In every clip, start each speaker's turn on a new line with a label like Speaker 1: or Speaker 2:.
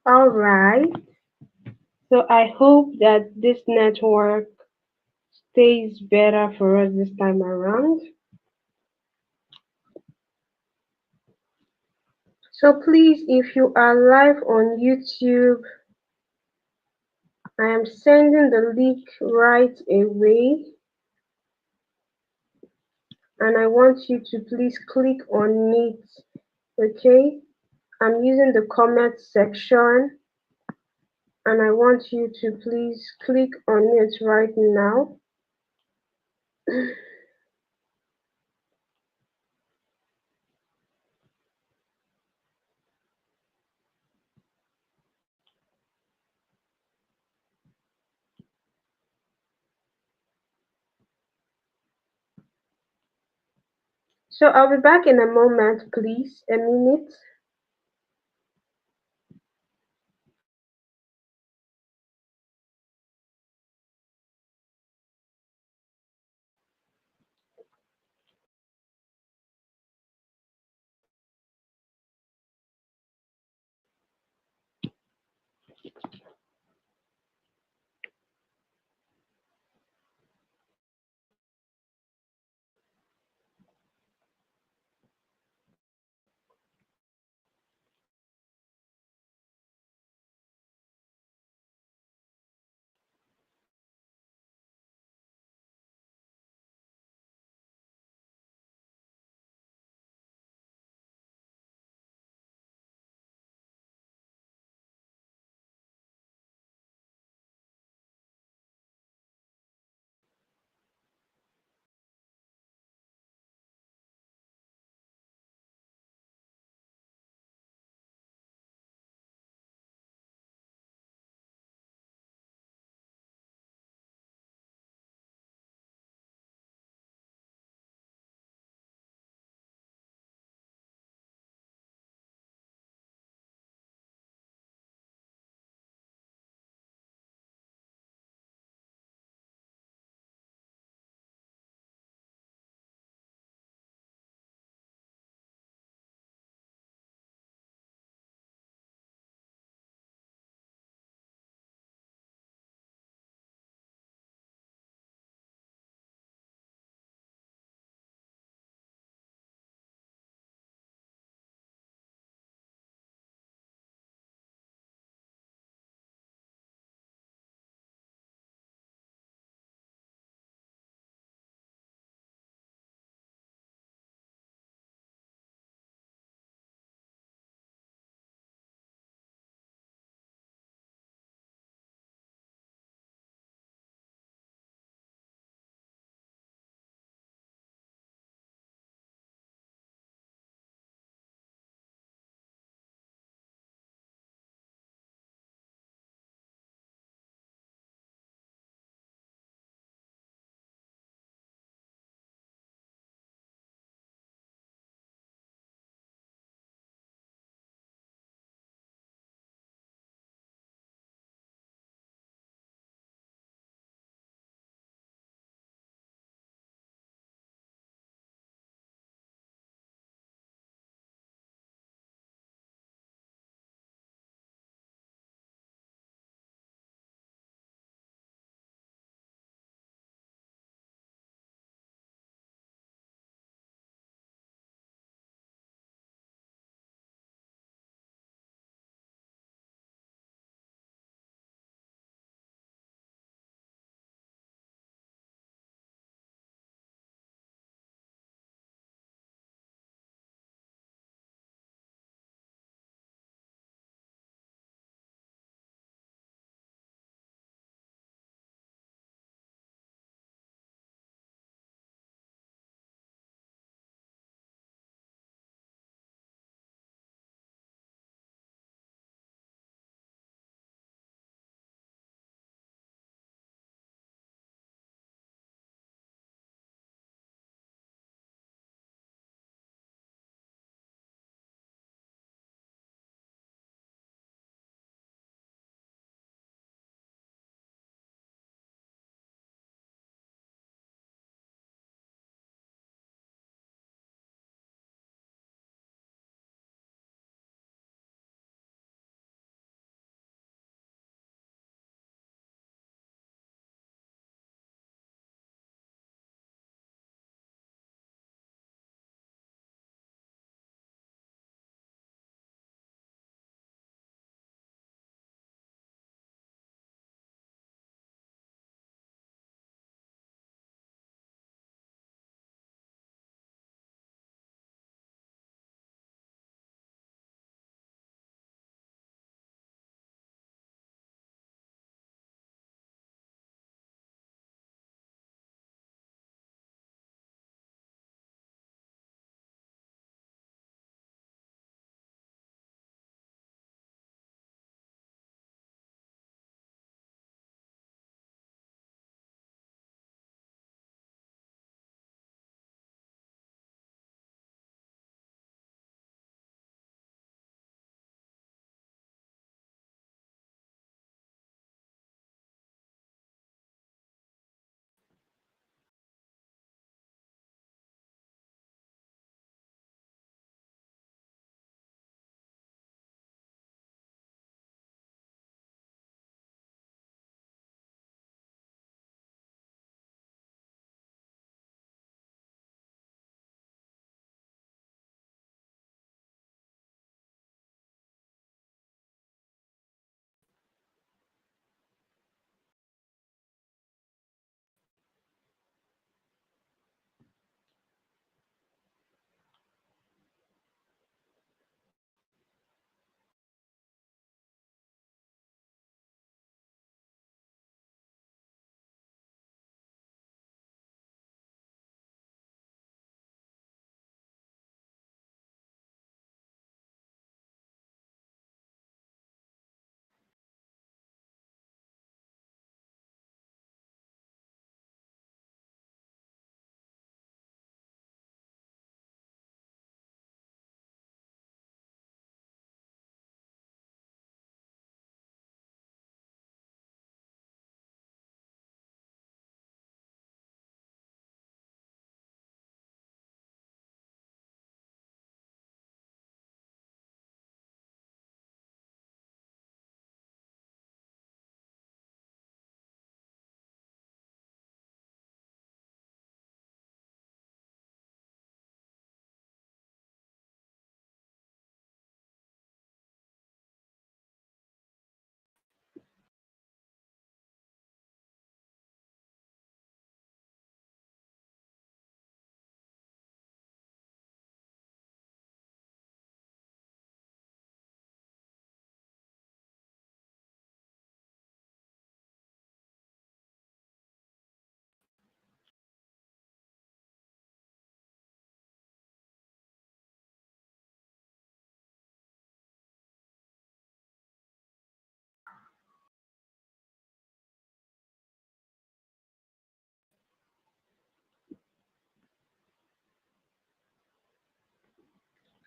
Speaker 1: All right. So I hope that this network stays better for us this time around. So please, if you are live on YouTube, I am sending the link right away and I want you to please click on it. Okay? I'm using the comment section and I want you to please click on it right now. So I'll be back in a moment, please. A minute.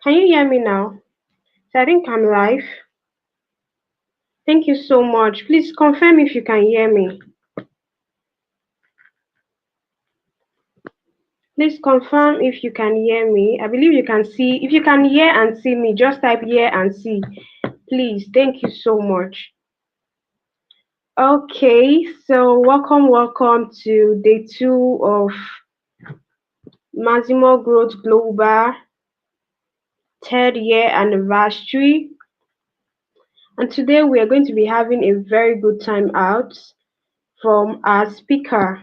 Speaker 1: Can you hear me now? So I think I'm live. Thank you so much. Please confirm if you can hear me. Please confirm if you can hear me. I believe you can see. If you can hear and see me, just type hear and see. Please. Thank you so much. Okay, so welcome to day two of Maximo Growth Global third year anniversary. And today we are going to be having a very good time out from our speaker.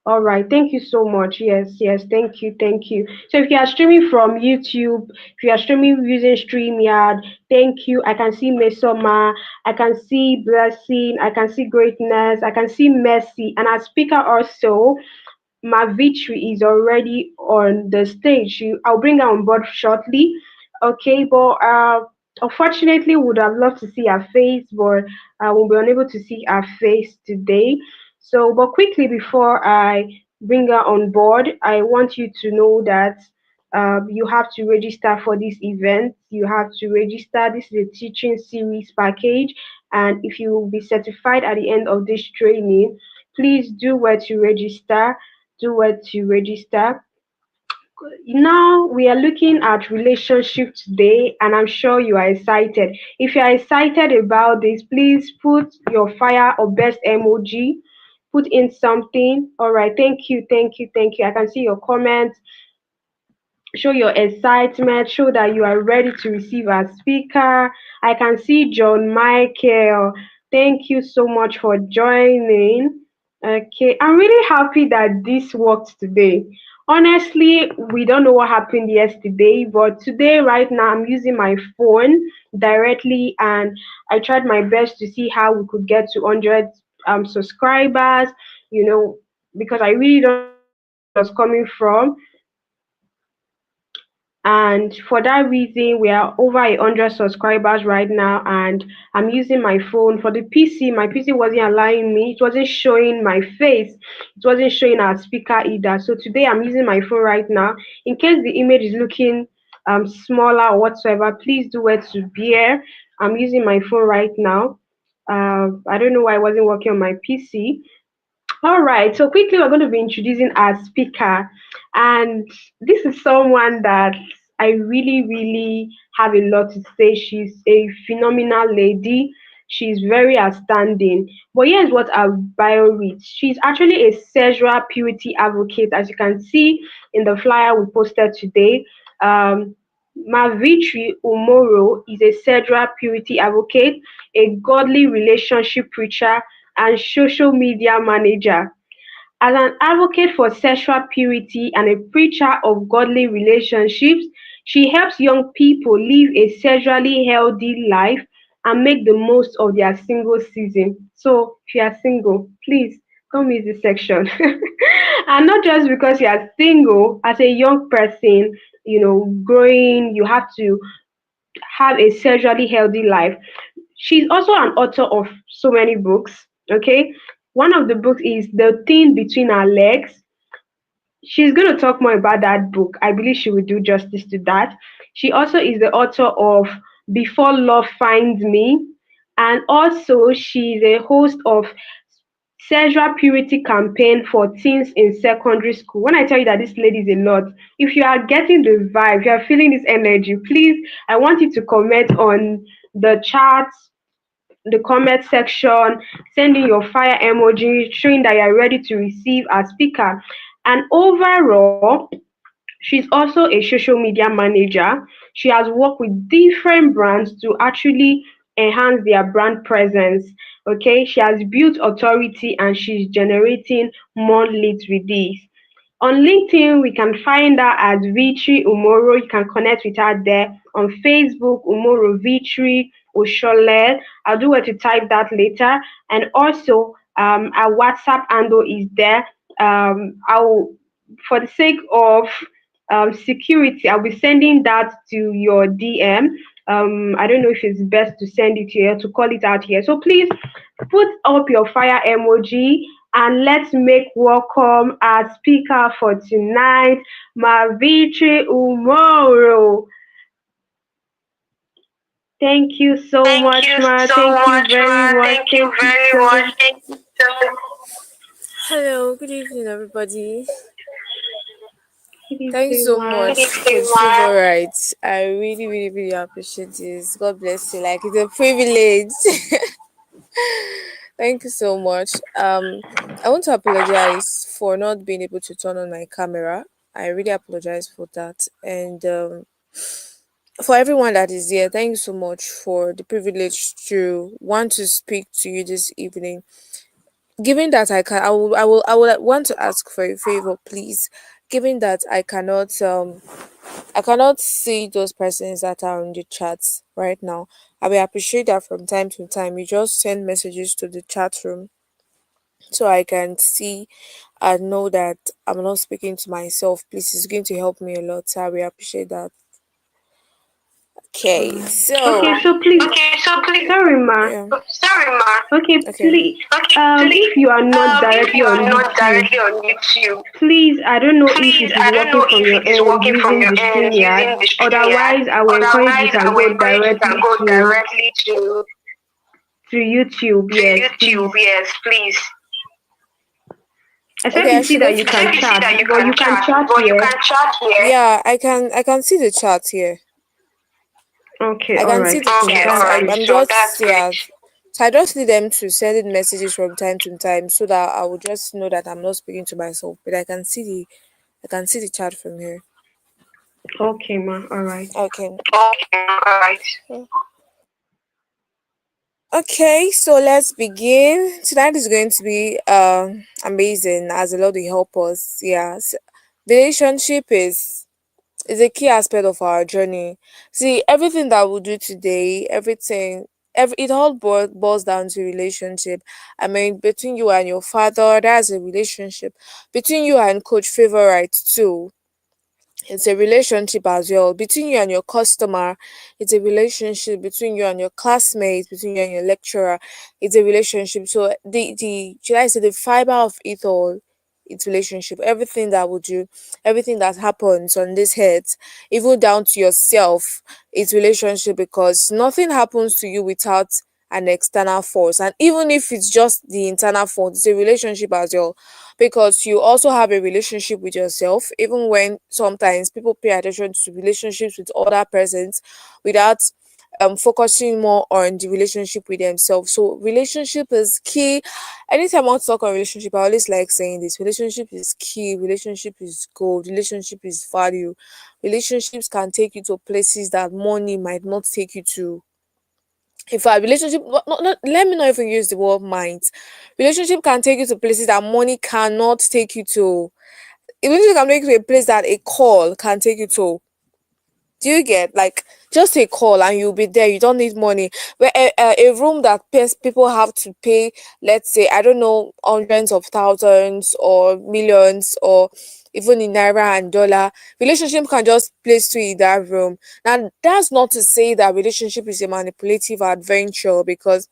Speaker 1: All right, thank you so much. Yes, thank you. So if you are streaming from YouTube, if you are streaming using StreamYard, thank you. I can see Mesoma, I can see Blessing, I can see Greatness, I can see Mercy, and our speaker also, my victory is already on the stage. I'll bring her on board shortly. Okay, but unfortunately, would have loved to see her face, but I will be unable to see her face today. So, but quickly before I bring her on board, I want you to know that you have to register for this event. You have to register. This is a teaching series package, and if you will be certified at the end of this training, please do where to register. Do where to register. Now we are looking at relationship today, and I'm sure you are excited. If you are excited about this, please put your fire or best emoji. Put in something. All right. Thank you. I can see your comments. Show your excitement, show that you are ready to receive a speaker. I can see John Michael. Thank you so much for joining. Okay, I'm really happy that this worked today. Honestly, we don't know what happened yesterday, but today, right now, I'm using my phone directly, and I tried my best to see how we could get to 100 subscribers, you know, because I really don't know where the money was coming from, and for that reason we are over 100 subscribers right now, and I'm using my phone. For the PC, my PC wasn't allowing me, it wasn't showing my face, it wasn't showing our speaker either. So today I'm using my phone right now. In case the image is looking smaller or whatsoever, please do it to bear. I'm using my phone right now. I don't know why it wasn't working on my PC. All right, so quickly we're going to be introducing our speaker, and this is someone that I really have a lot to say. She's a phenomenal lady. She's very outstanding. But here's what our bio reads. She's actually a sexual purity advocate, as you can see in the flyer we posted today. Um, Mavitri Umoro is a sexual purity advocate, a godly relationship preacher, and social media manager. As an advocate for sexual purity and a preacher of godly relationships, she helps young people live a sexually healthy life and make the most of their single season. So, if you are single, please don't miss this section. And not just because you are single, as a young person, growing, you have to have a sexually healthy life. She's also an author of so many books. Okay, one of the books is The Thing Between Our Legs. She's going to talk more about that book. I believe she will do justice to that. She also is the author of Before Love Finds Me, and also she's a host of sexual purity campaign for teens in secondary school. When I tell you that this lady is a lot, if you are getting the vibe, if you are feeling this energy, please, I want you to comment on the chat, the comment section, sending your fire emoji, showing that you're ready to receive a speaker. And overall, she's also a social media manager. She has worked with different brands to actually enhance their brand presence. Okay, she has built authority and she's generating more leads with this. On LinkedIn, we can find her as Vitri Umoro. You can connect with her there. On Facebook, Umoro Vitri Oshole. I'll do it to type that later. And also, our WhatsApp handle is there. I'll, for the sake of security, I'll be sending that to your DM. I don't know if it's best to send it here, to call it out here. So please put up your fire emoji, and let's make welcome our speaker for tonight, Mavitri Umoro. Thank you so
Speaker 2: Thank
Speaker 1: much,
Speaker 2: you
Speaker 1: Ma.
Speaker 2: so
Speaker 1: Thank you
Speaker 2: much,
Speaker 1: very
Speaker 2: Ma.
Speaker 1: much.
Speaker 2: Thank you
Speaker 1: Thank you
Speaker 2: very
Speaker 1: so
Speaker 2: much. Thank you so. Hello, good evening, everybody.
Speaker 1: Good
Speaker 2: Thanks
Speaker 1: evening,
Speaker 2: so
Speaker 1: Ma.
Speaker 2: much, Coach Favorite. I really, really, really appreciate this. God bless you. Like, it's a privilege. Thank you so much. I want to apologize for not being able to turn on my camera. I really apologize for that. And for everyone that is here, thank you so much for the privilege to want to speak to you this evening. Given that I would want to ask for a favor, please. Given that I cannot see those persons that are on the chats right now. I will appreciate that from time to time. You just send messages to the chat room so I can see and know that I'm not speaking to myself. Please, it's going to help me a lot. So I will appreciate that. Okay,
Speaker 1: Okay,
Speaker 2: so
Speaker 1: so please,
Speaker 2: okay, so please,
Speaker 1: sorry, Ma.
Speaker 2: yeah, sorry, ma.
Speaker 1: Okay,
Speaker 2: Okay,
Speaker 1: please.
Speaker 2: okay, please.
Speaker 1: If you are not
Speaker 2: If
Speaker 1: directly
Speaker 2: you
Speaker 1: on
Speaker 2: are not
Speaker 1: YouTube,
Speaker 2: directly on YouTube,
Speaker 1: please, I don't know if
Speaker 2: please,
Speaker 1: it is
Speaker 2: I don't
Speaker 1: working
Speaker 2: know
Speaker 1: from
Speaker 2: if
Speaker 1: your
Speaker 2: it is
Speaker 1: end
Speaker 2: working from
Speaker 1: using
Speaker 2: your
Speaker 1: the
Speaker 2: end
Speaker 1: StreamYard.
Speaker 2: using the StreamYard.
Speaker 1: Otherwise, I will encourage you
Speaker 2: Otherwise, I
Speaker 1: can
Speaker 2: will
Speaker 1: go
Speaker 2: encourage you can
Speaker 1: directly
Speaker 2: go
Speaker 1: to
Speaker 2: directly
Speaker 1: YouTube.
Speaker 2: to
Speaker 1: Yes,
Speaker 2: YouTube.
Speaker 1: please.
Speaker 2: Yes, please.
Speaker 1: Except
Speaker 2: Okay, I
Speaker 1: you see
Speaker 2: should go
Speaker 1: that
Speaker 2: to
Speaker 1: you
Speaker 2: the.
Speaker 1: can
Speaker 2: Except you see
Speaker 1: chat,
Speaker 2: that you
Speaker 1: but
Speaker 2: can
Speaker 1: you can
Speaker 2: chat,
Speaker 1: chat
Speaker 2: but you
Speaker 1: here.
Speaker 2: can chat here. Yeah, I can see the chat here.
Speaker 1: Okay,
Speaker 2: I
Speaker 1: all
Speaker 2: can see
Speaker 1: right.
Speaker 2: the
Speaker 1: So
Speaker 2: chat.
Speaker 1: that's
Speaker 2: I,
Speaker 1: great.
Speaker 2: I'm just yeah. So I just need them to send in messages from time to time so that I will just know that I'm not speaking to myself. But I can see the chat from here.
Speaker 1: Okay, Ma. All right.
Speaker 2: Okay. Okay. All right. Okay, so let's begin. Tonight is going to be amazing as the Lord will help us. Yes. Relationship is a key aspect of our journey. See, everything that we do today, it all boils down to relationship. I mean, between you and your father, that's a relationship. Between you and Coach Favorite too, it's a relationship as well. Between you and your customer, it's a relationship. Between you and your classmates, between you and your lecturer, it's a relationship. So the should I say the fiber of it all, it's relationship. Everything that we do, everything that happens on this head, even down to yourself, it's relationship because nothing happens to you without an external force. And even if it's just the internal force, it's a relationship as well because you also have a relationship with yourself, even when sometimes people pay attention to relationships with other persons without focusing more on the relationship with themselves. So relationship is key. Anytime I want to talk on relationship, I always like saying this: relationship is key, relationship is gold, relationship is value. Relationships can take you to places that money might not take you to. In fact, relationship let me not even use the word mind. Relationship can take you to places that money cannot take you to. Relationship can take you to a place that a call can take you to. Do you get, like, just a call and you'll be there? You don't need money. Where a room that people have to pay, let's say, I don't know, hundreds of thousands or millions or even in naira and dollar, relationship can just place you in that room. Now that's not to say that relationship is a manipulative adventure, because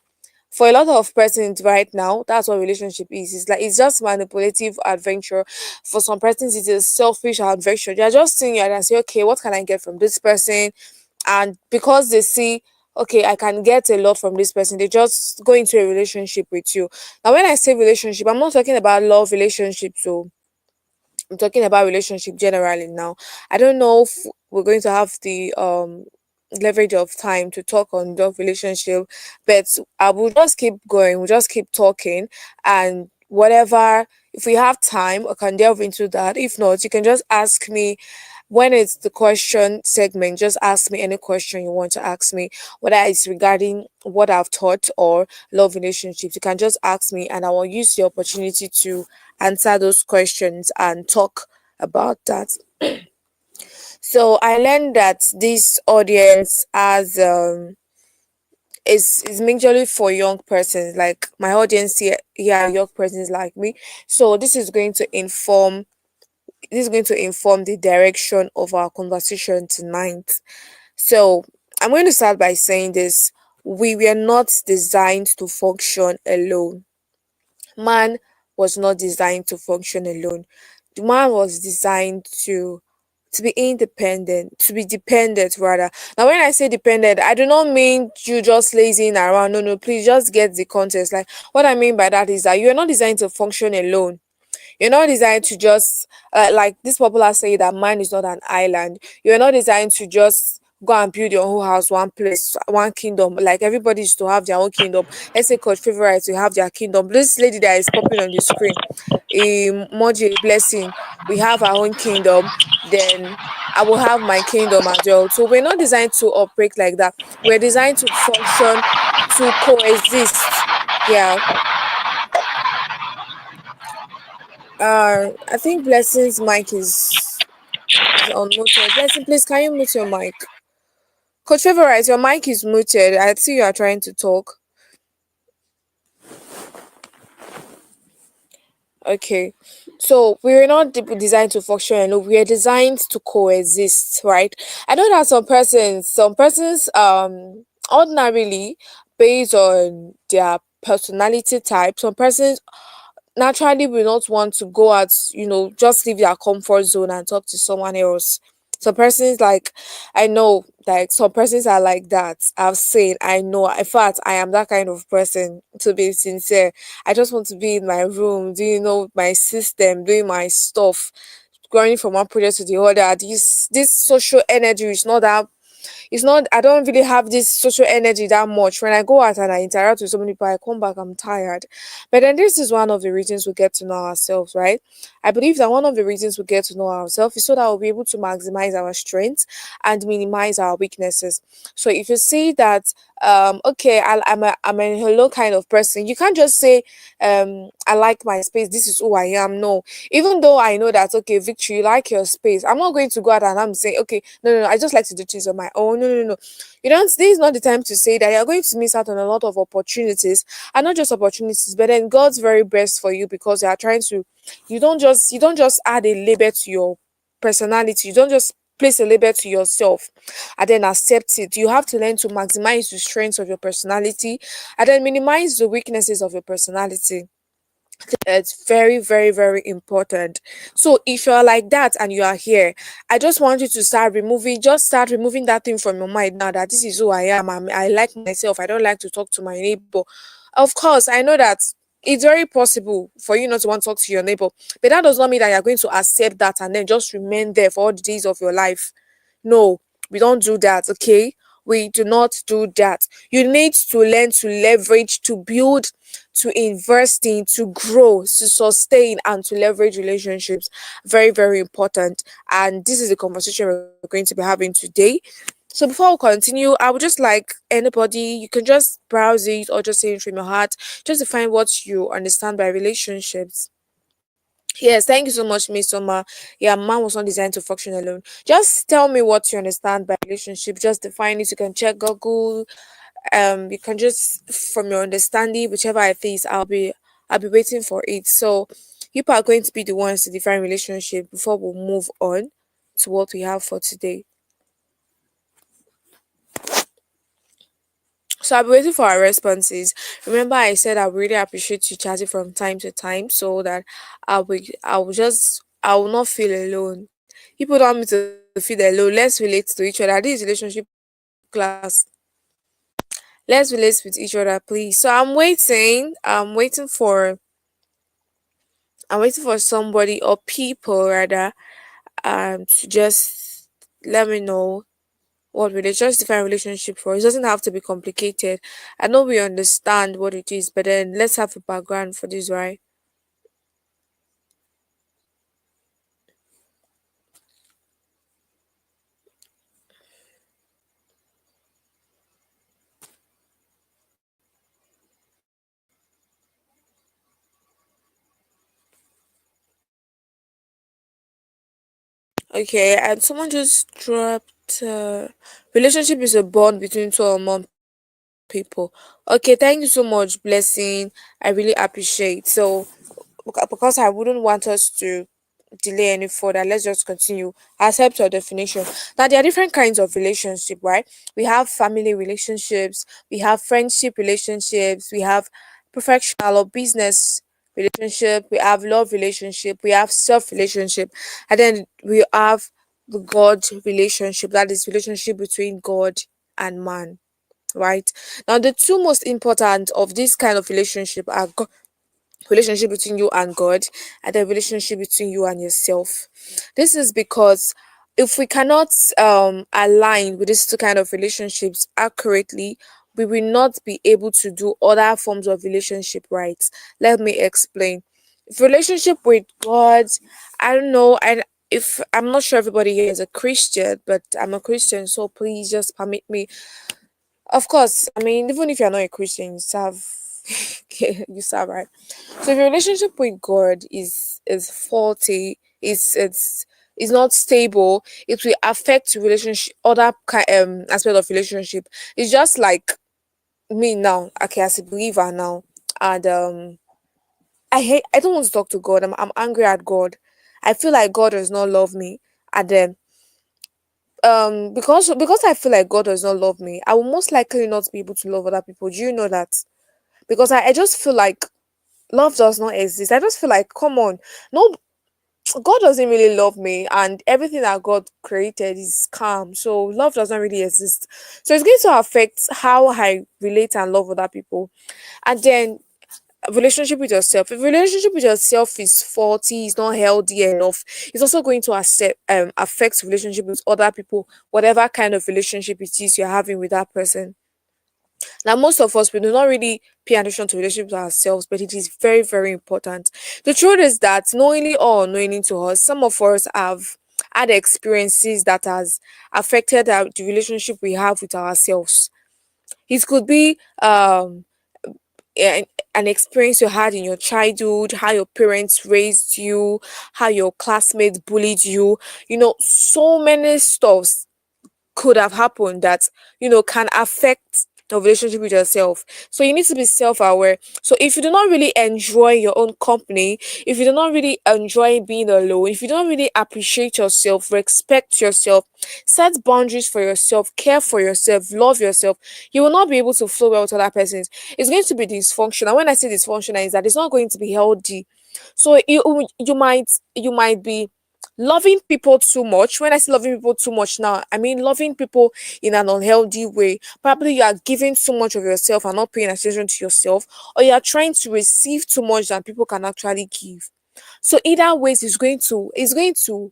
Speaker 2: for a lot of persons right now, that's what relationship is. It's like it's just manipulative adventure. For some persons, it is selfish adventure. They're just seeing you and say, okay, what can I get from this person? And because they see, okay, I can get a lot from this person, they just go into a relationship with you. Now, when I say relationship, I'm not talking about love relationships. So I'm talking about relationship generally now. I don't know if we're going to have the leverage of time to talk on the relationship, but I will just keep going. We'll just keep talking, and whatever, if we have time, I can delve into that. If not, you can just ask me when it's the question segment. Just ask me any question you want to ask me, whether it's regarding what I've taught or love relationships. You can just ask me, and I will use the opportunity to answer those questions and talk about that. So I learned that this audience has is majorly for young persons. Like my audience here are young persons like me. So this is going to inform the direction of our conversation tonight. So I'm going to start by saying this: we were not designed to function alone. Man was not designed to function alone. The man was designed to to be independent, to be dependent rather. Now, when I say dependent, I do not mean you just lazing around. No, no, please just get the context. Like, what I mean by that is that you are not designed to function alone. You're not designed to just like this popular say that man is not an island. You're not designed to just go and build your whole house, one place, one kingdom. Like everybody is to have their own kingdom. Let's say Coach Favorite to have their kingdom. This lady that is popping on the screen, Moji Blessing, we have our own kingdom. Then I will have my kingdom as well. So we're not designed to operate like that. We're designed to function, to coexist. Yeah. I think Blessing's mic is unmuted. Blessing, please can you mute your mic? Coach Favorite, your mic is muted. I see you are trying to talk. Okay. So we were not designed to function alone. We are designed to coexist, right? I know that some persons ordinarily based on their personality type, some persons naturally will not want to go out, just leave their comfort zone and talk to someone else. Some persons like I know, like some persons are like that. I've seen, I know. In fact, I am that kind of person. To be sincere, I just want to be in my room, my system, doing my stuff, going from one project to the other. This social energy is not that it's not I don't really have this social energy that much. When I go out and I interact with so many people, I come back, I'm tired. But then this is one of the reasons we get to know ourselves, right? I believe that one of the reasons we get to know ourselves is so that we'll be able to maximize our strengths and minimize our weaknesses. So if you see that okay, I'm a hello kind of person, you can't just say I like my space, this is who I am. No, even though I know that, okay, Victory, you like your space, I'm not going to go out and I'm saying, okay, no, no, no, I just like to do things on my own. No, no, no. You don't, this is not the time to say that. You're going to miss out on a lot of opportunities, and not just opportunities, but then God's very best for you, because you are trying to, you don't just add a label to your personality. You don't just place a label to yourself and then accept it. You have to learn to maximize the strengths of your personality and then minimize the weaknesses of your personality. It's very, very, very important. So if you're like that and you are here, I just want you to start removing that thing from your mind now, that this is who I am. I like myself. I don't like to talk to my neighbor. Of course, I know that it's very possible for you not to want to talk to your neighbor, but that does not mean that you're going to accept that and then just remain there for all the days of your life. No, we don't do that, okay? We do not do that. You need to learn to leverage, to build, to invest in, to grow, to sustain, and to leverage relationships. Very, very important. And this is the conversation we're going to be having today. So before we continue, I would just like anybody, you can just browse it or just say it from your heart, just define what you understand by relationships. Yes, thank you so much, Miss Soma. Yeah, man was not designed to function alone. Just tell me what you understand by relationship. Just define it. You can check Google. You can just from your understanding, whichever I think, I'll be waiting for it. So you are going to be the ones to define relationship before we move on to what we have for today. So I'll be waiting for our responses. Remember, I said I really appreciate you chatting from time to time, so that I will not feel alone. People don't want me to feel alone. Let's relate to each other. This is relationship class. Let's relate with each other, please. So I'm waiting. I'm waiting for somebody or people rather to just let me know what just define relationship for. It doesn't have to be complicated. I know we understand what it is, but then let's have a background for this, right? Okay, and someone just dropped relationship is a bond between two or more people. Okay, thank you so much, Blessing. I really appreciate. So because I wouldn't want us to delay any further, let's just continue. Accept your definition. Now there are different kinds of relationship, right? We have family relationships, we have friendship relationships, we have professional or business relationship, we have love relationship, we have self relationship, and then we have the God relationship, that is relationship between God and man, right? Now the two most important of this kind of relationship are relationship between you and God, and the relationship between you and yourself. This is because if we cannot align with these two kind of relationships accurately, we will not be able to do other forms of relationship right. Let me explain. If relationship with God, I don't know, and if I'm not sure everybody here is a Christian, but I'm a Christian, so please just permit me. Of course, I mean, even if you're not a Christian, you serve, you serve, right? So if your relationship with God is faulty, is not stable, it will affect relationship, other aspect of relationship. It's just like me now, okay, as a believer now, and I don't want to talk to God. I'm angry at God. I feel like God does not love me, and then because I feel like God does not love me, I will most likely not be able to love other people. Do you know that? Because I just feel like love does not exist. I just feel like, come on, no, God doesn't really love me, and everything that God created is calm. So love doesn't really exist. So it's going to affect how I relate and love other people. And then relationship with yourself. If relationship with yourself is faulty, is not healthy enough, it's also going to affect relationship with other people, whatever kind of relationship it is you're having with that person. Now, most of us, we do not really pay attention to relationships with ourselves, but it is very, very important. The truth is that knowingly or unknowingly to us, some of us have had experiences that has affected the relationship we have with ourselves. It could be an an experience you had in your childhood, how your parents raised you, how your classmates bullied you, so many stuffs could have happened that can affect the relationship with yourself. So you need to be self-aware. So if you do not really enjoy your own company, if you do not really enjoy being alone, if you don't really appreciate yourself, respect yourself, set boundaries for yourself, care for yourself, love yourself, you will not be able to flow well with other persons. It's going to be dysfunctional. When I say dysfunctional, is that it's not going to be healthy. So you might be loving people too much. When I say loving people too much now, I mean loving people in an unhealthy way. Probably you are giving too much of yourself and not paying attention to yourself, or you are trying to receive too much than people can actually give. So either ways is going to stain,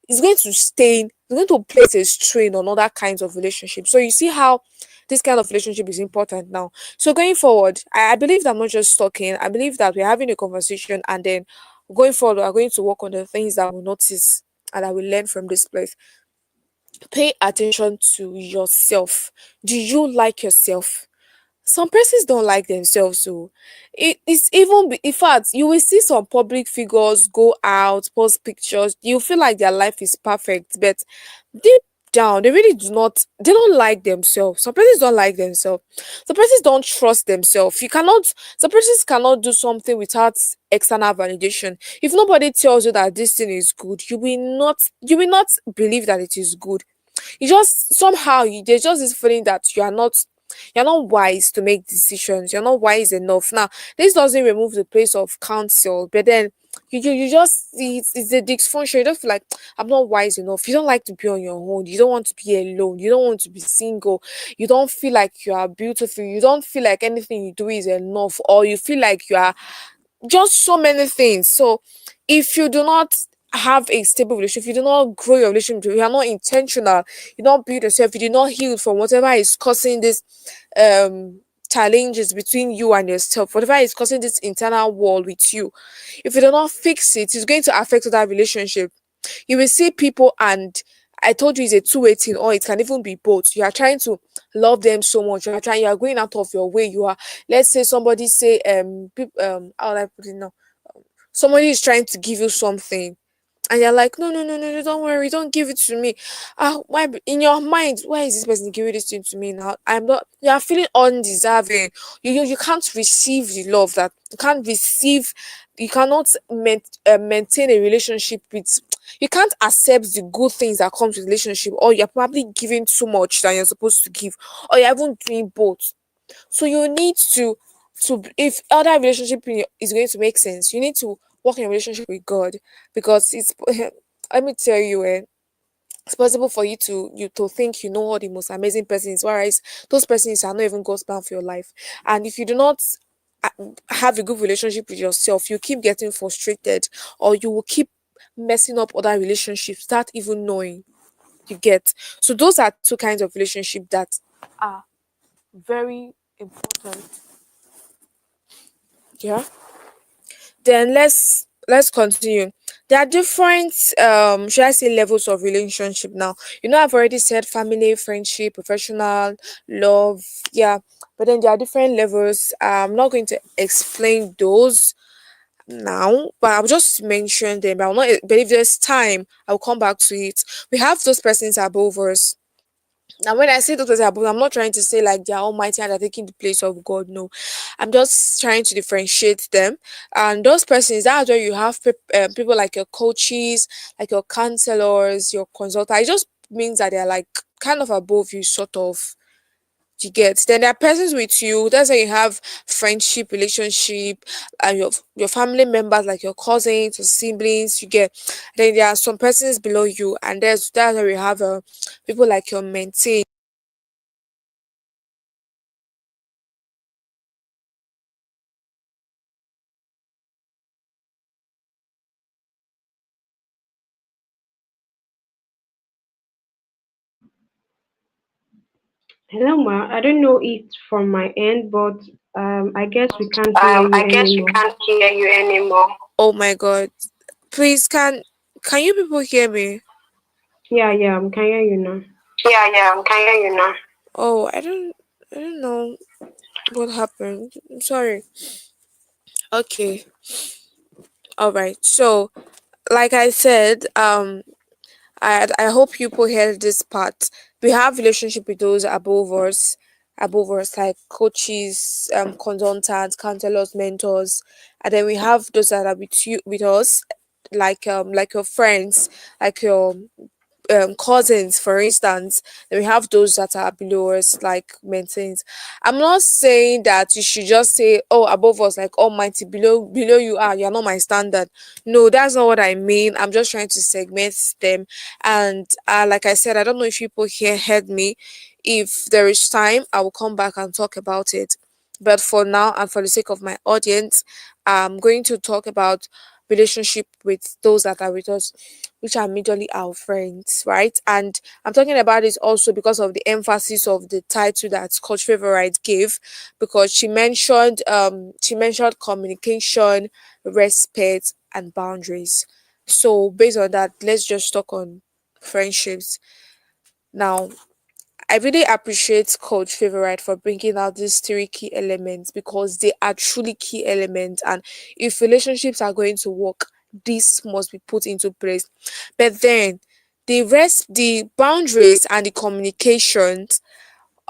Speaker 2: it's going to place a strain on other kinds of relationships. So you see how this kind of relationship is important now. So going forward, I believe that I'm not just talking. I believe that we're having a conversation, and then going forward, we're going to work on the things that we'll notice and that we learn from this place. Pay attention to yourself. Do you like yourself? Some persons don't like themselves, so it's even in fact, you will see some public figures go out, post pictures, you feel like their life is perfect, but deep down they don't like themselves. Some persons don't like themselves. Some persons don't trust themselves. Some persons cannot do something without external validation. If nobody tells you that this thing is good, you will not believe that it is good. You just somehow there's just this feeling that you're not wise to make decisions. You're not wise enough. Now, this doesn't remove the place of counsel, but then you just it's a dysfunction. You just feel like I'm not wise enough. You don't like to be on your own. You don't want to be alone. You don't want to be single. You don't feel like you are beautiful. You don't feel like anything you do is enough, or you feel like you are just so many things. So if you do not have a stable relationship, if you do not grow your relationship, you are not intentional, you don't build yourself, you do not heal from whatever is causing this um challenges between you and yourself, whatever is causing this internal wall with you, if you do not fix it, it's going to affect that relationship. You will see people, and I told you it's a two-way thing, or it can even be both. You are trying to love them so much, you are going out of your way. Let's say somebody say how would I put it now? Somebody is trying to give you something, and you're like, no, no, no, no, no, don't worry, don't give it to me. Why in your mind, why is this person giving this thing to me now? I'm not You are feeling undeserving. You can't receive the love that you can't receive. You cannot maintain a relationship with. You can't accept the good things that comes with relationship, or you're probably giving too much than you're supposed to give, or you're even doing both. So you need to if other relationship is going to make sense, you need to work in a relationship with God, because it's let me tell you, It's possible for you to think you know what the most amazing person is, whereas those persons are not even God's plan for your life. And if you do not uh, have a good relationship with yourself, you keep getting frustrated, or you will keep messing up other relationships without even knowing. You get. So those are two kinds of relationship that are very important. Yeah. Then let's continue. There are different should I say levels of relationship now. I've already said family, friendship, professional, love, yeah. But then there are different levels. I'm not going to explain those now, but I'll just mention them. I'll not, but if there's time, I'll come back to it. We have those persons above us. Now, when I say those persons above, I'm not trying to say like they're almighty and they're taking the place of God. No, I'm just trying to differentiate them. And those persons, that's where you have people like your coaches, like your counselors, your consultant. It just means that they're like kind of above you, sort of. You get. Then there are persons with you. That's why you have friendship, relationship, and your family members like your cousins, your siblings. You get. Then there are some persons below you, and that's where we have people like your mentee.
Speaker 1: Hello, Ma. I don't know it from my end, but I guess we can't hear you
Speaker 2: I guess we
Speaker 1: anymore.
Speaker 2: can't hear you anymore. Oh my god. Please can you people hear me?
Speaker 1: Yeah, yeah, I can hear you now.
Speaker 2: Yeah, I can hear you now. Oh, I don't know what happened. I'm sorry. Okay. All right. So, like I said, I hope people heard this part. We have relationship with those above us like coaches, consultants, counselors, mentors, and then we have those that are with us, like your friends, like your cousins, for instance. Then we have those that are below us, like maintains. I'm not saying that you should just say, oh, above us, like almighty, below you're not my standard. No, that's not what I mean. I'm just trying to segment them. And like I said, I don't know if people here heard me. If there is time, I will come back and talk about it. But for now, and for the sake of my audience, I'm going to talk about relationship with those that are with us, which are majorly our friends, right? And I'm talking about this also because of the emphasis of the title that Coach Favorite gave, because she mentioned communication, respect, and boundaries. So based on that, let's just talk on friendships. Now, I really appreciate Coach Favorite for bringing out these three key elements because they are truly key elements. And if relationships are going to work, this must be put into place. But then the boundaries and the communications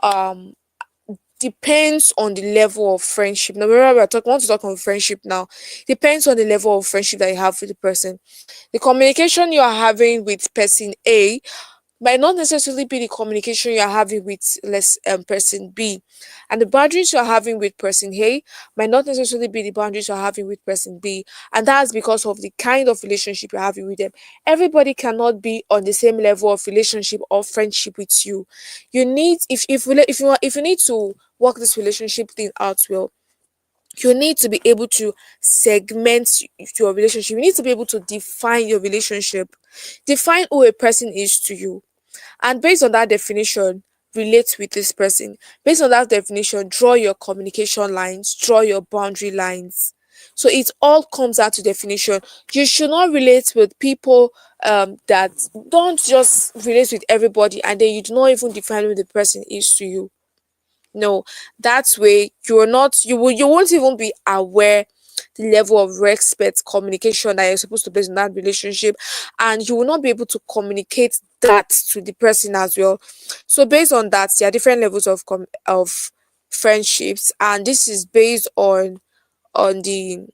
Speaker 2: um depends on the level of friendship. Now, remember, want to talk on friendship now. Depends on the level of friendship that you have with the person. The communication you are having with person A might not necessarily be the communication you're having with less person B. And the boundaries you're having with person A might not necessarily be the boundaries you're having with person B. And that's because of the kind of relationship you're having with them. Everybody cannot be on the same level of relationship or friendship with you. You need if you need to work this relationship thing out well, you need to be able to segment your relationship. You need to be able to define your relationship. Define who a person is to you, and based on that definition, relate with this person. Based on that definition, draw your communication lines, draw your boundary lines. So it all comes out to definition. You should not relate with people that don't just relate with everybody and then you do not even define who the person is to you. No, that way you won't even be aware the level of respect, communication that you're supposed to place in that relationship, and you will not be able to communicate that to the person as well. So based on that, there are different levels of friendships, and this is based on the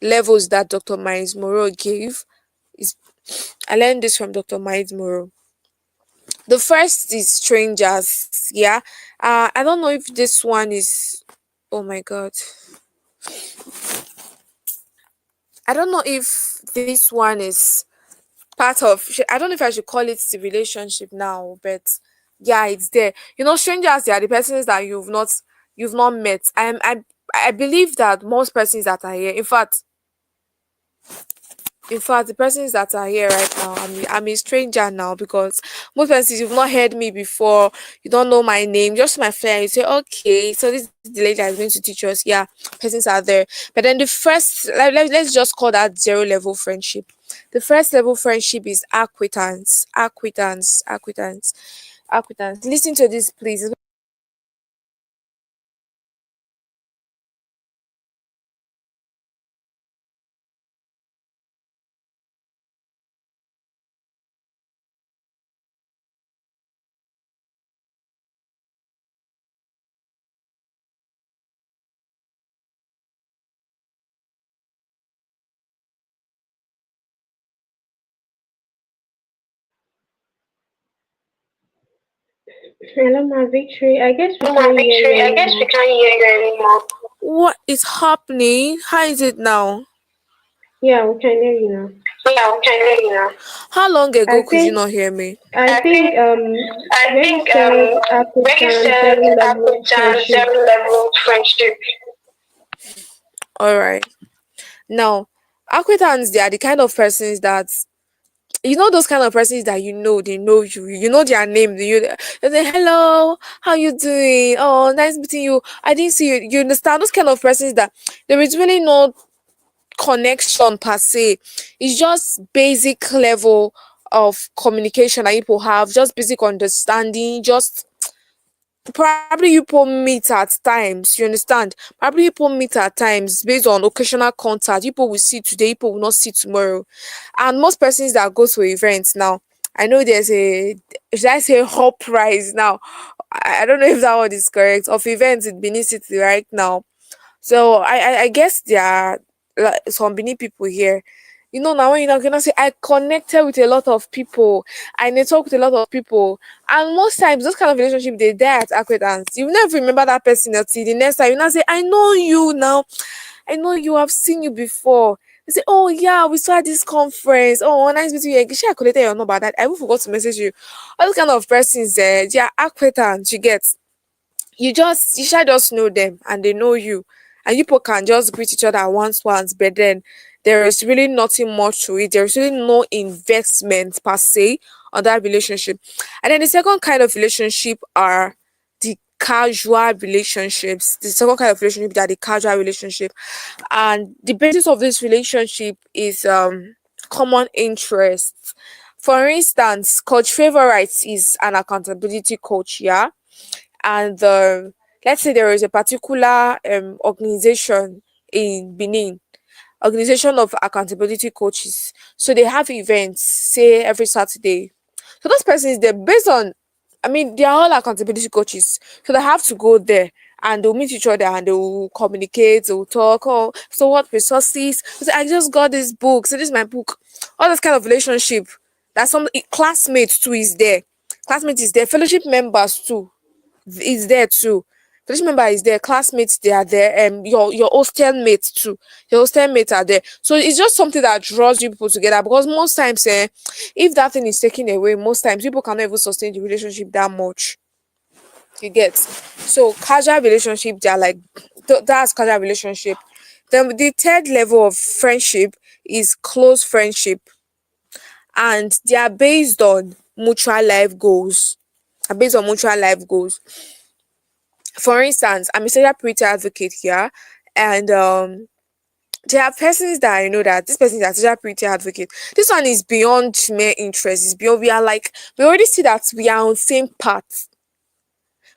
Speaker 2: levels that Dr. Miles Moreau gave. Is I learned this from Dr. Miles Moreau. The first is strangers. Yeah. I don't know if this one is. Oh my god. I don't know if this one is. part of, I don't know if I should call it the relationship now, but yeah, it's there. You know, strangers, they are the persons that you've not met. I believe that most persons that are here, in fact, the persons that are here right now, I'm a stranger now, because most persons, you've not heard me before, you don't know my name, just my friend. You say, okay, so this is the lady that's going to teach us. Yeah, persons are there. But then the first, let's just call that zero level friendship. The first level friendship is acquaintance, acquaintance, acquaintance, acquaintance. Listen to this, please.
Speaker 1: Hello, my victory. I guess we
Speaker 2: My
Speaker 1: can't hear you
Speaker 2: victory, I guess we
Speaker 1: anymore.
Speaker 2: can't hear you anymore. What is happening? How is it now?
Speaker 1: Yeah, we can hear you now.
Speaker 2: Yeah, we can hear you now. How long
Speaker 1: I
Speaker 2: ago could you
Speaker 1: think
Speaker 2: not hear me?
Speaker 1: I
Speaker 2: I
Speaker 1: think
Speaker 2: think I
Speaker 1: when you
Speaker 2: think
Speaker 1: said
Speaker 2: when you
Speaker 1: African
Speaker 2: said
Speaker 1: zero level
Speaker 2: African
Speaker 1: friendship,
Speaker 2: zero level friendship. All right. Now, acquaintance, they are the kind of persons that, those kind of persons that they know you, you know their name, they say, hello, how you doing? Oh, nice meeting you. I didn't see you. You understand? Those kind of persons that there is really no connection per se. It's just basic level of communication that people have, just basic understanding, just probably you people meet at times, you understand? Probably you people meet at times based on occasional contact. People will see today, people will not see tomorrow. And most persons that go to events now, I know there's a, should I say, hop price now. I don't know if that word is correct, of events in Benin City right now. So I guess there are like some Benin people here. Now when you cannot say I connected with a lot of people, I network with a lot of people, and most times those kind of relationship they die at acquaintance. You will never remember that person until the next time you now say, I know you now, I know you, have seen you before. They say, oh yeah, we saw at this conference. Oh, nice meeting you. Actually, I collected your number. That I even forgot to message you. All those kind of persons, they are acquaintance. You get, you shall just know them and they know you, and you people can just greet each other once, but then there is really nothing much to it. There's really no investment per se on that relationship. And then the second kind of relationship are the casual relationships. The second kind of relationship are the casual relationship, and the basis of this relationship is common interests. For instance, coach favorites is an accountability coach, yeah, and let's say there is a particular organization in Benin, organization of accountability coaches. So they have events, say every Saturday. So those persons, they're based on, I mean, they are all accountability coaches. So they have to go there and they'll meet each other and they'll communicate, they'll talk. Oh, so what resources? So I just got this book. So this is my book. All this kind of relationship. That some classmates too is there. Classmates is there. Fellowship members too is there too. Fellowship member is there, classmates they are there, your hostel mates too. Your hostel mates are there. So it's just something that draws you people together, because most times if that thing is taken away, most times people cannot even sustain the relationship that much. You get. So casual relationship, they are like that's casual relationship. Then the third level of friendship is close friendship, and they are based on mutual life goals. Are based on mutual life goals. For instance, I'm a social purity advocate here, and there are persons that I know that this person is a social purity advocate. This one is beyond mere interest. It's beyond, we are like, we already see that we are on same path.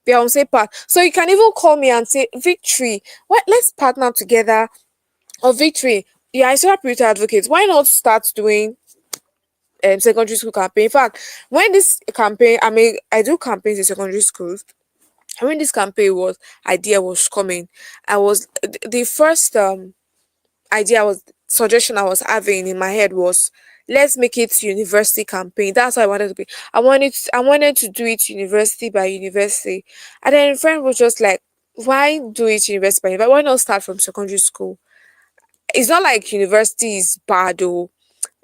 Speaker 2: We are on same path. So you can even call me and say, Victory, what, let's partner together. Or Victory, yeah, I social purity advocate. Why not start doing secondary school campaign? In fact, when this campaign, I do campaigns in secondary schools. And when this campaign was idea was coming, I was the first idea was suggestion I was having in my head was, let's make it university campaign. That's what I wanted to be. I wanted to do it university by university. And then a friend was just like, why do it university by university? Why not start from secondary school? It's not like university is bad though,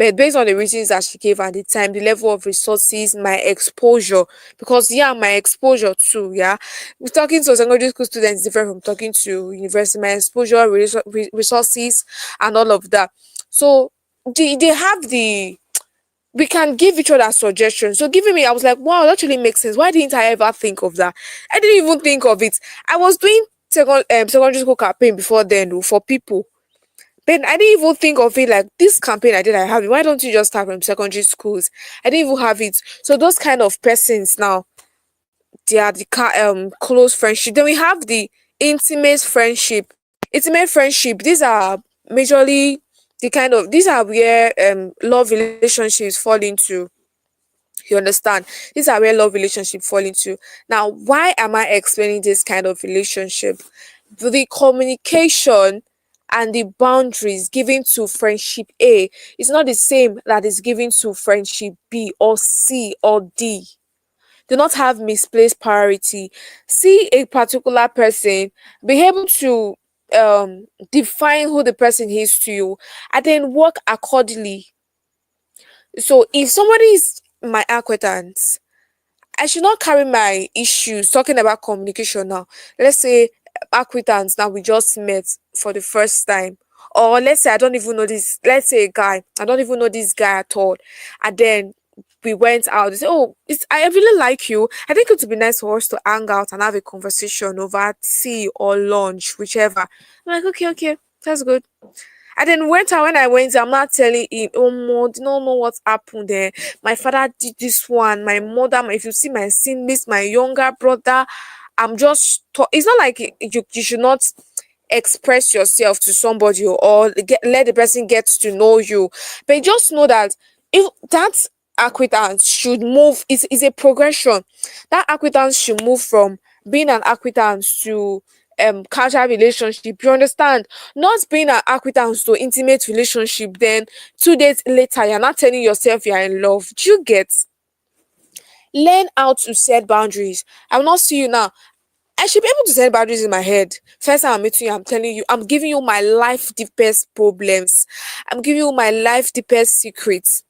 Speaker 2: But based on the reasons that she gave at the time, the level of resources, my exposure, because yeah, my exposure too, yeah. Talking to secondary school students is different from talking to university. My exposure, resources, and all of that. So they have the we can give each other suggestions. So giving me, I was like, wow, that actually makes sense. Why didn't I ever think of that? I didn't even think of it. I was doing secondary school campaign before then for people. Then I didn't even think of it like this campaign I did. I have it. Why don't you just start from secondary schools? I didn't even have it. So those kind of persons now, they are the close friendship. Then we have the intimate friendship. Intimate friendship. These are majorly these are where love relationships fall into. You understand? These are where love relationship fall into. Now, why am I explaining this kind of relationship? The communication and the boundaries given to friendship A is not the same that is given to friendship B or C or D. Do not have misplaced priority. See a particular person, be able to define who the person is to you, and then work accordingly. So if somebody is my acquaintance, I should not carry my issues talking about communication now. Let's say acquaintance now we just met for the first time. Or let's say I don't even know this, let's say a guy, I don't even know this guy at all. And then we went out. They say, oh, I really like you. I think it would be nice for us to hang out and have a conversation over tea or lunch, whichever. I'm like, okay, okay, that's good. I then went out when I went, I'm not telling him, oh, do not know what happened there. My father did this one, my mother, if you see my siblings, my younger brother, I'm just, it's not like you should not express yourself to somebody or let the person get to know you. But just know that if that acquaintance should move, is a progression. That acquaintance should move from being an acquaintance to casual relationship. You understand? Not being an acquaintance to intimate relationship, then 2 days later you're not telling yourself you're in love. Do you get? Learn how to set boundaries. I will not see you now. I should be able to set boundaries in my head. First time I'm meeting you, I'm telling you, I'm giving you my life deepest problems. I'm giving you my life deepest secrets.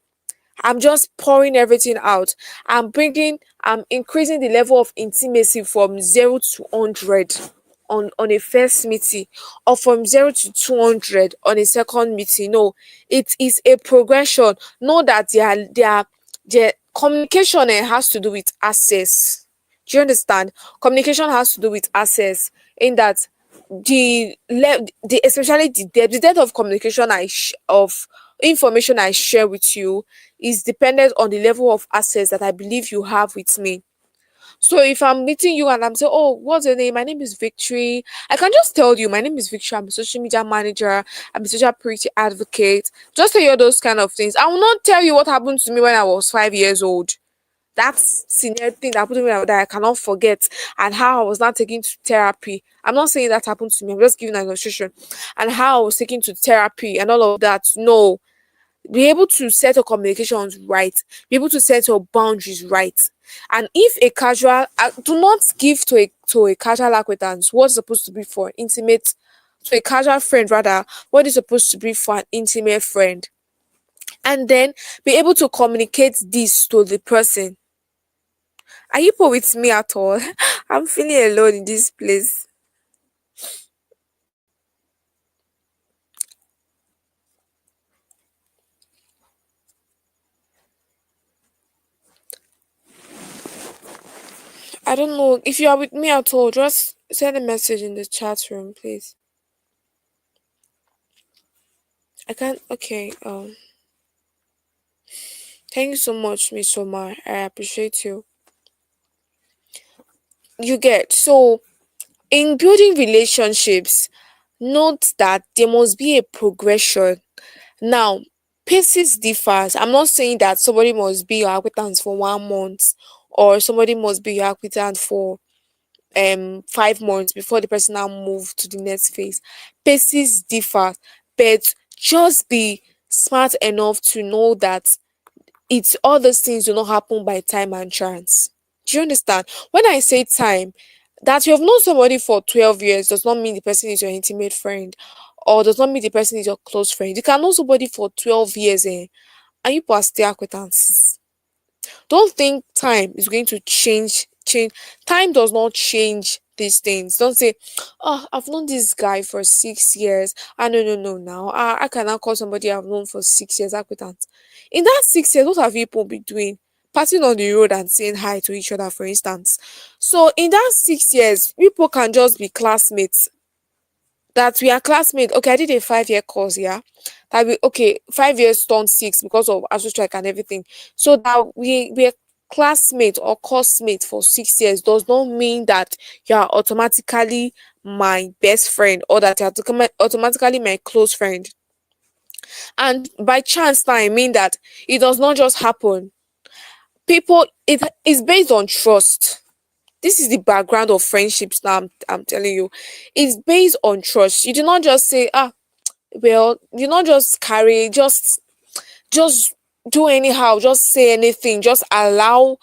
Speaker 2: I'm just pouring everything out. I'm increasing the level of intimacy from 0 to 100 on a first meeting, or from 0 to 200 on a second meeting. No, it is a progression. Know that their communication has to do with access. Do you understand? Communication has to do with access, in that the especially the depth of communication of information I share with you is dependent on the level of access that I believe you have with me. So if I'm meeting you and I'm saying, oh, what's your name? My name is Victory. I can just tell you, my name is Victory. I'm a social media manager. I'm a social purity advocate. Just tell you those kind of things. I will not tell you what happened to me when I was 5 years old. That's scenario thing that happened to me that I cannot forget, and how I was not taken to therapy. I'm not saying that happened to me. I'm just giving an illustration, and how I was taken to therapy and all of that. No, be able to set your communications right, be able to set your boundaries right. And if a casual, do not give to a casual acquaintance what's supposed to be for intimate, to a casual friend rather, what is supposed to be for an intimate friend. And then be able to communicate this to the person. Are you with me at all? I'm feeling alone in this place. I don't know if you are with me at all. Just send a message in the chat room, please. I can't. Okay. Thank you so much, Miss Omar. I appreciate you. You get so in building relationships, note that there must be a progression. Now, paces differs. I'm not saying that somebody must be your acquaintance for 1 month, or somebody must be your acquaintance for 5 months before the person now move to the next phase. Paces differ, but just be smart enough to know that it's all those things do not happen by time and chance. Do you understand? When I say time, that you have known somebody for 12 years does not mean the person is your intimate friend, or does not mean the person is your close friend. You can know somebody for 12 years, and you people are still acquaintances. Don't think time is going to change. Time does not change these things. Don't say, oh, I've known this guy for 6 years. Ah, no, no, no, now I cannot call somebody I've known for 6 years acquaintance. In that 6 years, what have people been doing? Passing on the road and saying hi to each other, for instance. So in that 6 years, people can just be classmates, that we are classmates. Okay, I did a 5 year course, yeah. That we, okay, 5 years turned six because of ASU strike and everything. So that we're classmates or course mates for 6 years does not mean that you are automatically my best friend or that you're automatically my close friend. And by chance now, I mean that it does not just happen. People, it is based on trust. This is the background of friendships now. I'm telling you, it's based on trust. You do not just say, ah, well, you not just carry, just do anyhow, just say anything, just allow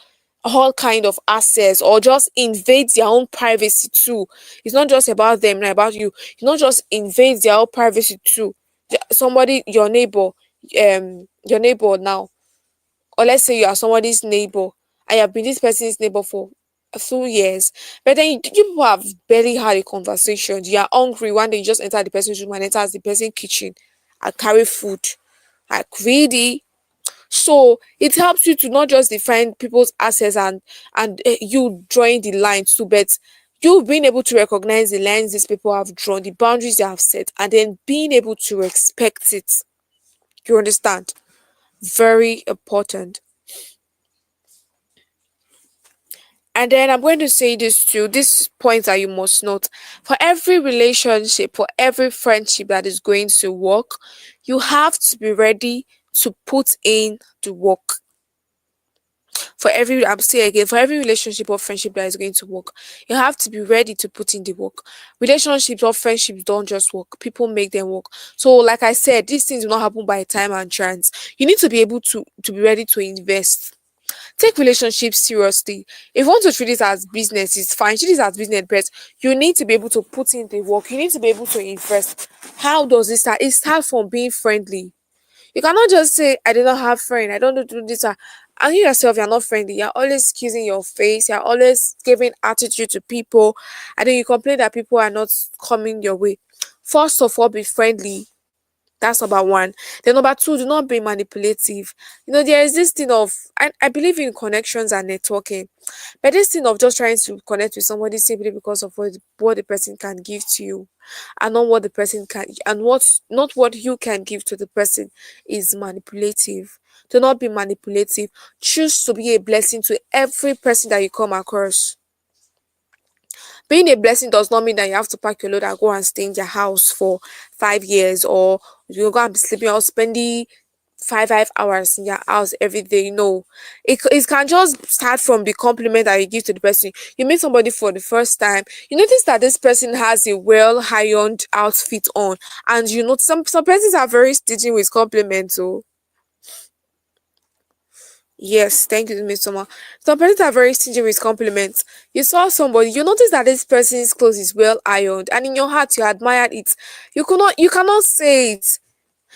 Speaker 2: all kind of access or just invade their own privacy too. It's not just about them, not about you. You not just invade their own privacy too. Somebody, your neighbor now, or let's say you are somebody's neighbor and you have been this person's neighbor for a few years, but then you people have barely had a conversation. You are hungry one day, you just enter the person's room and enter the person's kitchen and carry food, like really. So it helps you to not just define people's assets and you drawing the lines too, but you being able to recognize the lines these people have drawn, the boundaries they have set, and then being able to respect it. You understand? Very important. And then I'm going to say this too, this point that you must note. For every relationship, for every friendship that is going to work, you have to be ready to put in the work. For every, I'm saying again, for every relationship or friendship that is going to work, you have to be ready to put in the work. Relationships or friendships don't just work, people make them work. So, like I said, these things will not happen by time and chance. You need to be able to be ready to invest. Take relationships seriously. If you want to treat it as business, it's fine. Treat it as business, but you need to be able to put in the work. You need to be able to invest. How does it start? It starts from being friendly. You cannot just say, I do not have friend, I don't do this. And you yourself, you're not friendly. You're always excusing your face. You're always giving attitude to people. And then you complain that people are not coming your way. First of all, be friendly. That's number one. Then number two, do not be manipulative. There is this thing of, I believe in connections and networking, but this thing of just trying to connect with somebody simply because of what the person can give to you, and not what the person can, and what not what you can give to the person, is manipulative. Do not be manipulative. Choose to be a blessing to every person that you come across. Being a blessing does not mean that you have to pack your load and go and stay in their house for 5 years, or you go and be sleeping or spending five hours in your house every day. No, it can just start from the compliment that you give to the person. You meet somebody for the first time, you notice that this person has a well ironed outfit on, and you know some persons are very stingy with compliments. So yes, thank you, Miss Summer. Some persons are very stingy with compliments. You saw somebody, you notice that this person's clothes is well ironed, and in your heart you admired it. You cannot say it.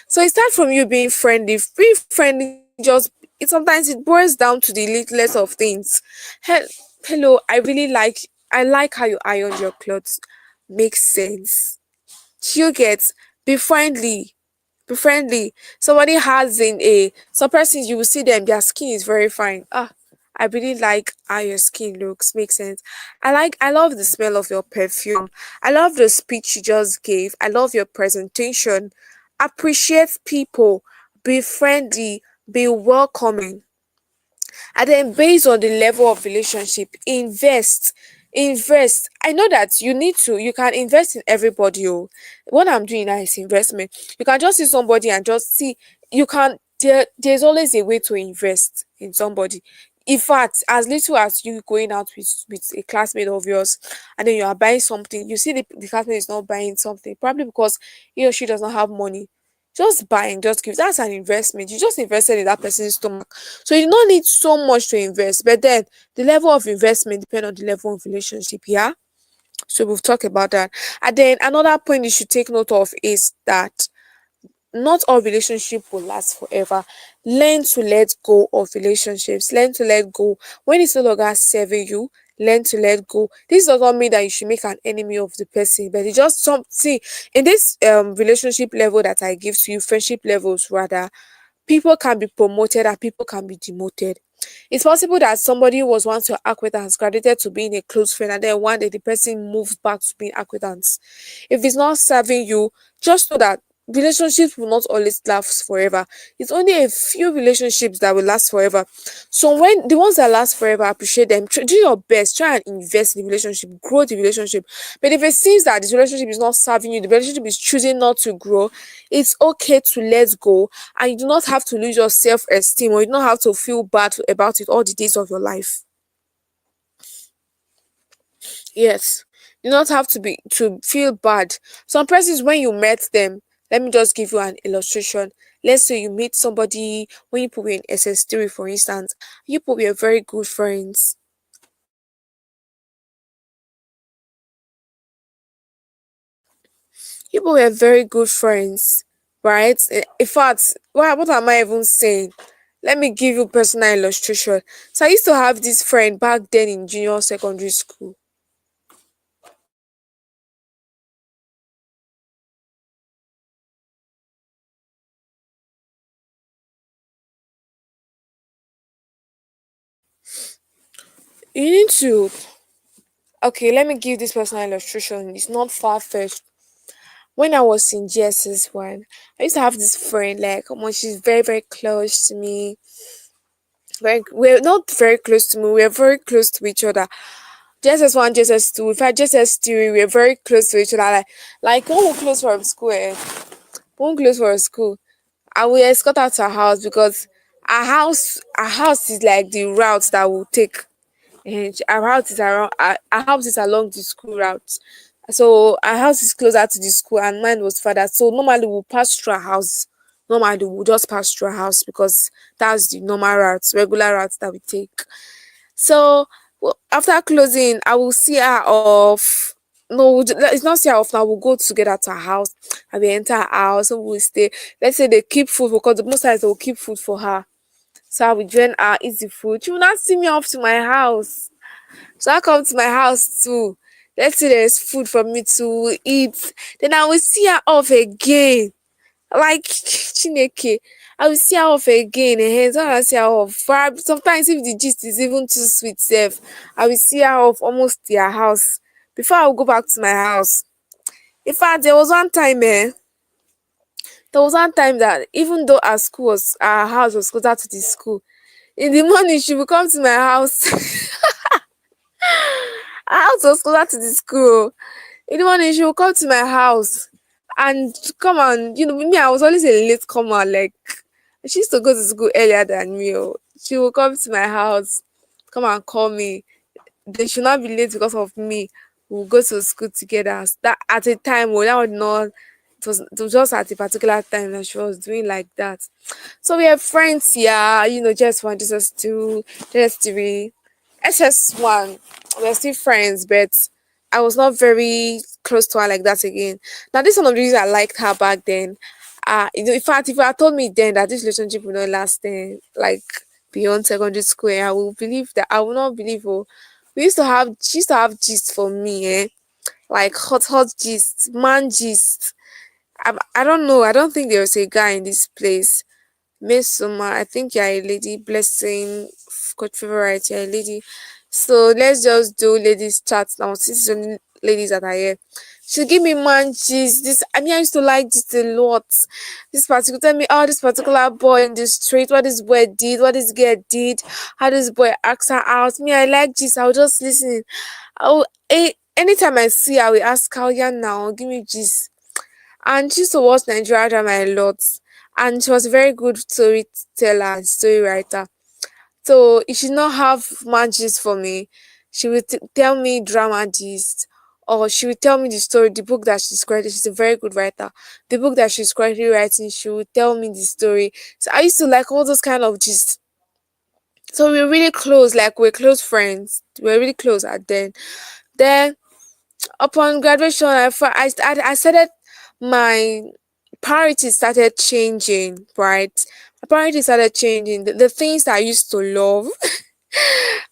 Speaker 2: So it starts from you being friendly. Being friendly just, sometimes it boils down to the littlest of things. Hel- Hello, I like how you ironed your clothes. Makes sense. You get, be friendly. Be friendly. Somebody has in a some persons, you will see them, their skin is very fine. Ah, I really like how your skin looks. Makes sense. I love the smell of your perfume. I love the speech you just gave. I love your presentation. Appreciate people. Be friendly. Be welcoming. And then based on the level of relationship, invest. I know that you can invest in everybody. Oh, what I'm doing now is investment. You can just see somebody and just see, you can there's always a way to invest in somebody. In fact, as little as you going out with a classmate of yours, and then you are buying something, you see the classmate is not buying something, probably because he or she does not have money. Just buying, just give, that's an investment. You just invested in that person's stomach. So you do not need so much to invest, but then the level of investment depend on the level of relationship. Yeah. So we've talked about that. And then another point you should take note of is that not all relationship will last forever. Learn to let go of relationships. Learn to let go when it's no longer serving you. Learn to let go. This does not mean that you should make an enemy of the person, but it's just something in this relationship level that I give to you, friendship levels rather. People can be promoted and people can be demoted. It's possible that somebody who was once your acquaintance graduated to being a close friend, and then one day the person moves back to being acquaintance. If it's not serving you, just know that relationships will not always last forever. It's only a few relationships that will last forever. So when the ones that last forever, appreciate them. Do your best. Try and invest in the relationship, grow the relationship. But if it seems that this relationship is not serving you, the relationship is choosing not to grow, it's okay to let go, and you do not have to lose your self-esteem, or you don't have to feel bad about it all the days of your life. Yes, you do not have to feel bad. Some persons, when you met them, let me just give you an illustration. Let's say you meet somebody when you put in SS3, for instance. You put were very good friends. You were very good friends, right? In fact, what am I even saying? Let me give you personal illustration. So I used to have this friend back then in junior secondary school. You need to, okay, let me give this personal illustration. It's not far fetched. When I was in GSS1, I used to have this friend, like, come on, she's very, very close to me. We're not very close to me, we're very close to each other. JSS1, JSS2, in fact, JSS3, we're very close to each other. Like when we close from school, when we close from school, I will escort her to her house because our house is like the route that we'll take. And our house is along the school route. So our house is closer to the school and mine was further. So normally we'll pass through our house. Normally we'll just pass through our house because that's the normal route, regular route that we take. So after closing, I will see her off. No, it's not see her off now. We'll go together to her house and we enter her house. So we'll stay. Let's say they keep food because the most times they will keep food for her. So I will join her, eat the food. She will not see me off to my house. So I come to my house too. Let's say there's food for me to eat. Then I will see her off again. Like Chineke, I will see her off again. And so I see her off. Sometimes if the gist is even too sweet, self, I will see her off almost their house before I will go back to my house. In fact, there was one time that even though our house was closer to the school, in the morning she will come to my house. Our house was closer to the school. In the morning she will come to my house and come on, me, I was always a late comer. Like she used to go to school earlier than me. Oh. She will come to my house, come and call me. They should not be late because of me. We'll go to school together. That at a time, well, that was not. It was just at a particular time that she was doing like that. So we have friends here, just one, just two, just three, SS1. We're still friends, but I was not very close to her like that again. Now, this is one of the reasons I liked her back then. In fact, if you had told me then that this relationship would not last then, like beyond secondary school, I will believe that. I will not believe. Oh, she used to have gist for me, like hot, hot gist, man gist. I don't know. I don't think there was a guy in this place. Miss Summer, I think you're a lady. Blessing, God favorite, you're a lady. So let's just do ladies chat now. Since it's only ladies that are here, she give me munchies. I used to like this a lot. This particular tell me, oh, this particular boy in the street, what this boy did, what this girl did, how this boy asked her out. Me, I like this. I'll just listen. Anytime I see her, I will ask her, "Oh, yeah, now give me this." And she used to watch Nigerian drama a lot. And she was a very good storyteller and story writer. So if she not have magic for me, she would tell me drama gist, or she would tell me the story, the book that she's currently. She's a very good writer. The book that she's currently writing, she would tell me the story. So I used to like all those kind of gist. So we were really close, like we're close friends. We were really close at then. Then upon graduation, I started my priorities started changing, right? My priorities started changing. The things that I used to love,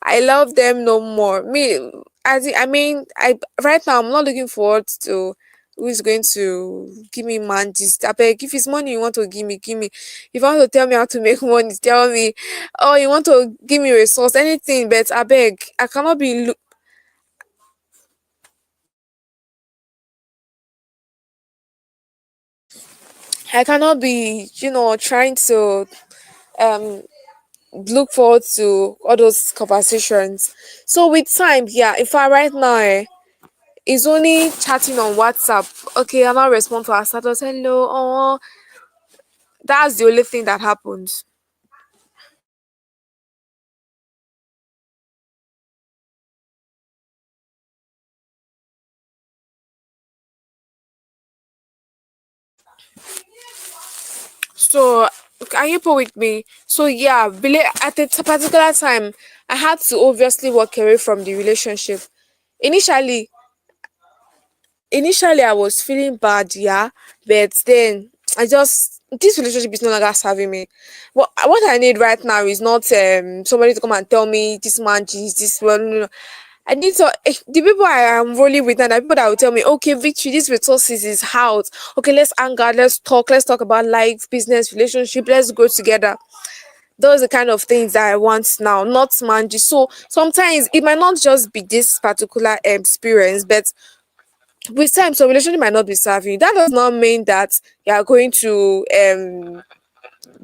Speaker 2: I love them no more. Me, I mean, I right now I'm not looking forward to who is going to give me man just I beg, if it's money you want to give me, give me. If you want to tell me how to make money, tell me. Oh, you want to give me resource, anything, but I beg, I cannot be I cannot be, trying to um look forward to all those conversations. So with time, yeah, if I right now is only chatting on WhatsApp, okay, I now respond to our status, hello, oh, that's the only thing that happens. So can you put with me? So yeah, at a particular time, I had to obviously walk away from the relationship. Initially, initially I was feeling bad, yeah, but then I just this relationship is no longer serving me. What I need right now is not somebody to come and tell me this man is this one. No, no. I need to the people I am rolling with and the people that will tell me, okay, Victory, this resources is out. Okay, let's hang out, let's talk about life, business, relationship, let's go together. Those are the kind of things that I want now, not manji. So sometimes it might not just be this particular experience, but with time some relationship might not be serving you. That does not mean that you are going to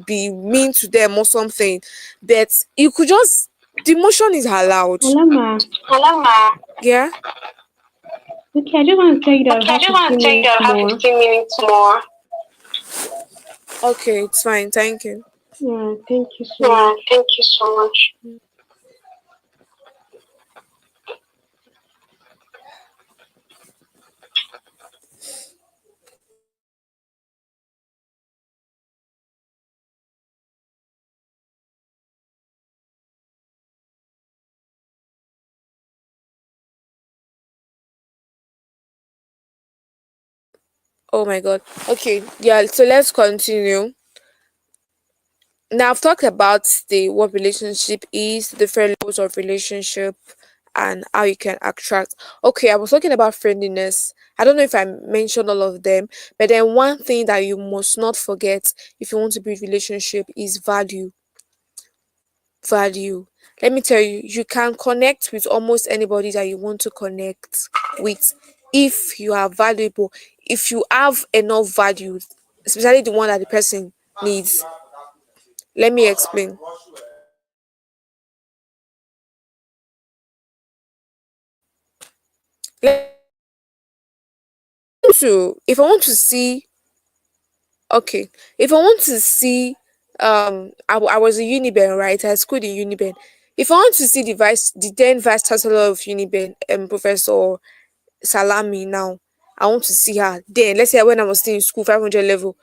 Speaker 2: be mean to them or something, but you could just the emotion is allowed.
Speaker 1: Hello, ma.
Speaker 2: Hello, ma. Yeah.
Speaker 1: Okay, I just want to tell you that we
Speaker 2: Okay, I
Speaker 1: have
Speaker 2: just want
Speaker 1: 15
Speaker 2: to tell you
Speaker 1: minutes
Speaker 2: that I have
Speaker 1: more.
Speaker 2: 15 minutes more. Okay, it's fine, thank you.
Speaker 1: Yeah, thank you so
Speaker 2: Yeah,
Speaker 1: much.
Speaker 2: thank you so much. Oh my god. Okay, yeah, so let's continue. Now I've talked about the what relationship is, different levels of relationship, and how you can attract. Okay, I was talking about friendliness. I don't know if I mentioned all of them, but then one thing that you must not forget if you want to build relationship is value. Value. Let me tell you, you can connect with almost anybody that you want to connect with if you are valuable, if you have enough value, especially the one that the person needs. Let me explain. If I want to see, okay, if I want to see, I was a Uniben, right? I schooled in Uniben. If I want to see the then vice chancellor of Uniben, Professor Salami now, I want to see her. Then let's say when I was still in school, 500 level.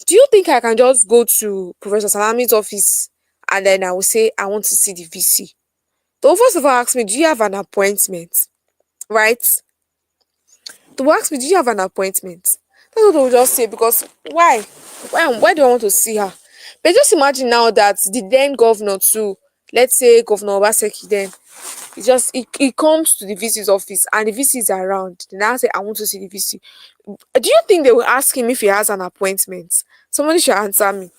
Speaker 2: Do you think I can just go to Professor Salami's office and then I will say I want to see the VC? They'll first of all ask me, do you have an appointment? Right? To ask me, do you have an appointment? That's what they'll just say because why? Why do I want to see her? But just imagine now that the then governor too, let's say Governor Obaseki then, he comes to the VC's office and the VC is around. Then I say, I want to see the VC. Do you think they will ask him if he has an appointment? Somebody should answer me.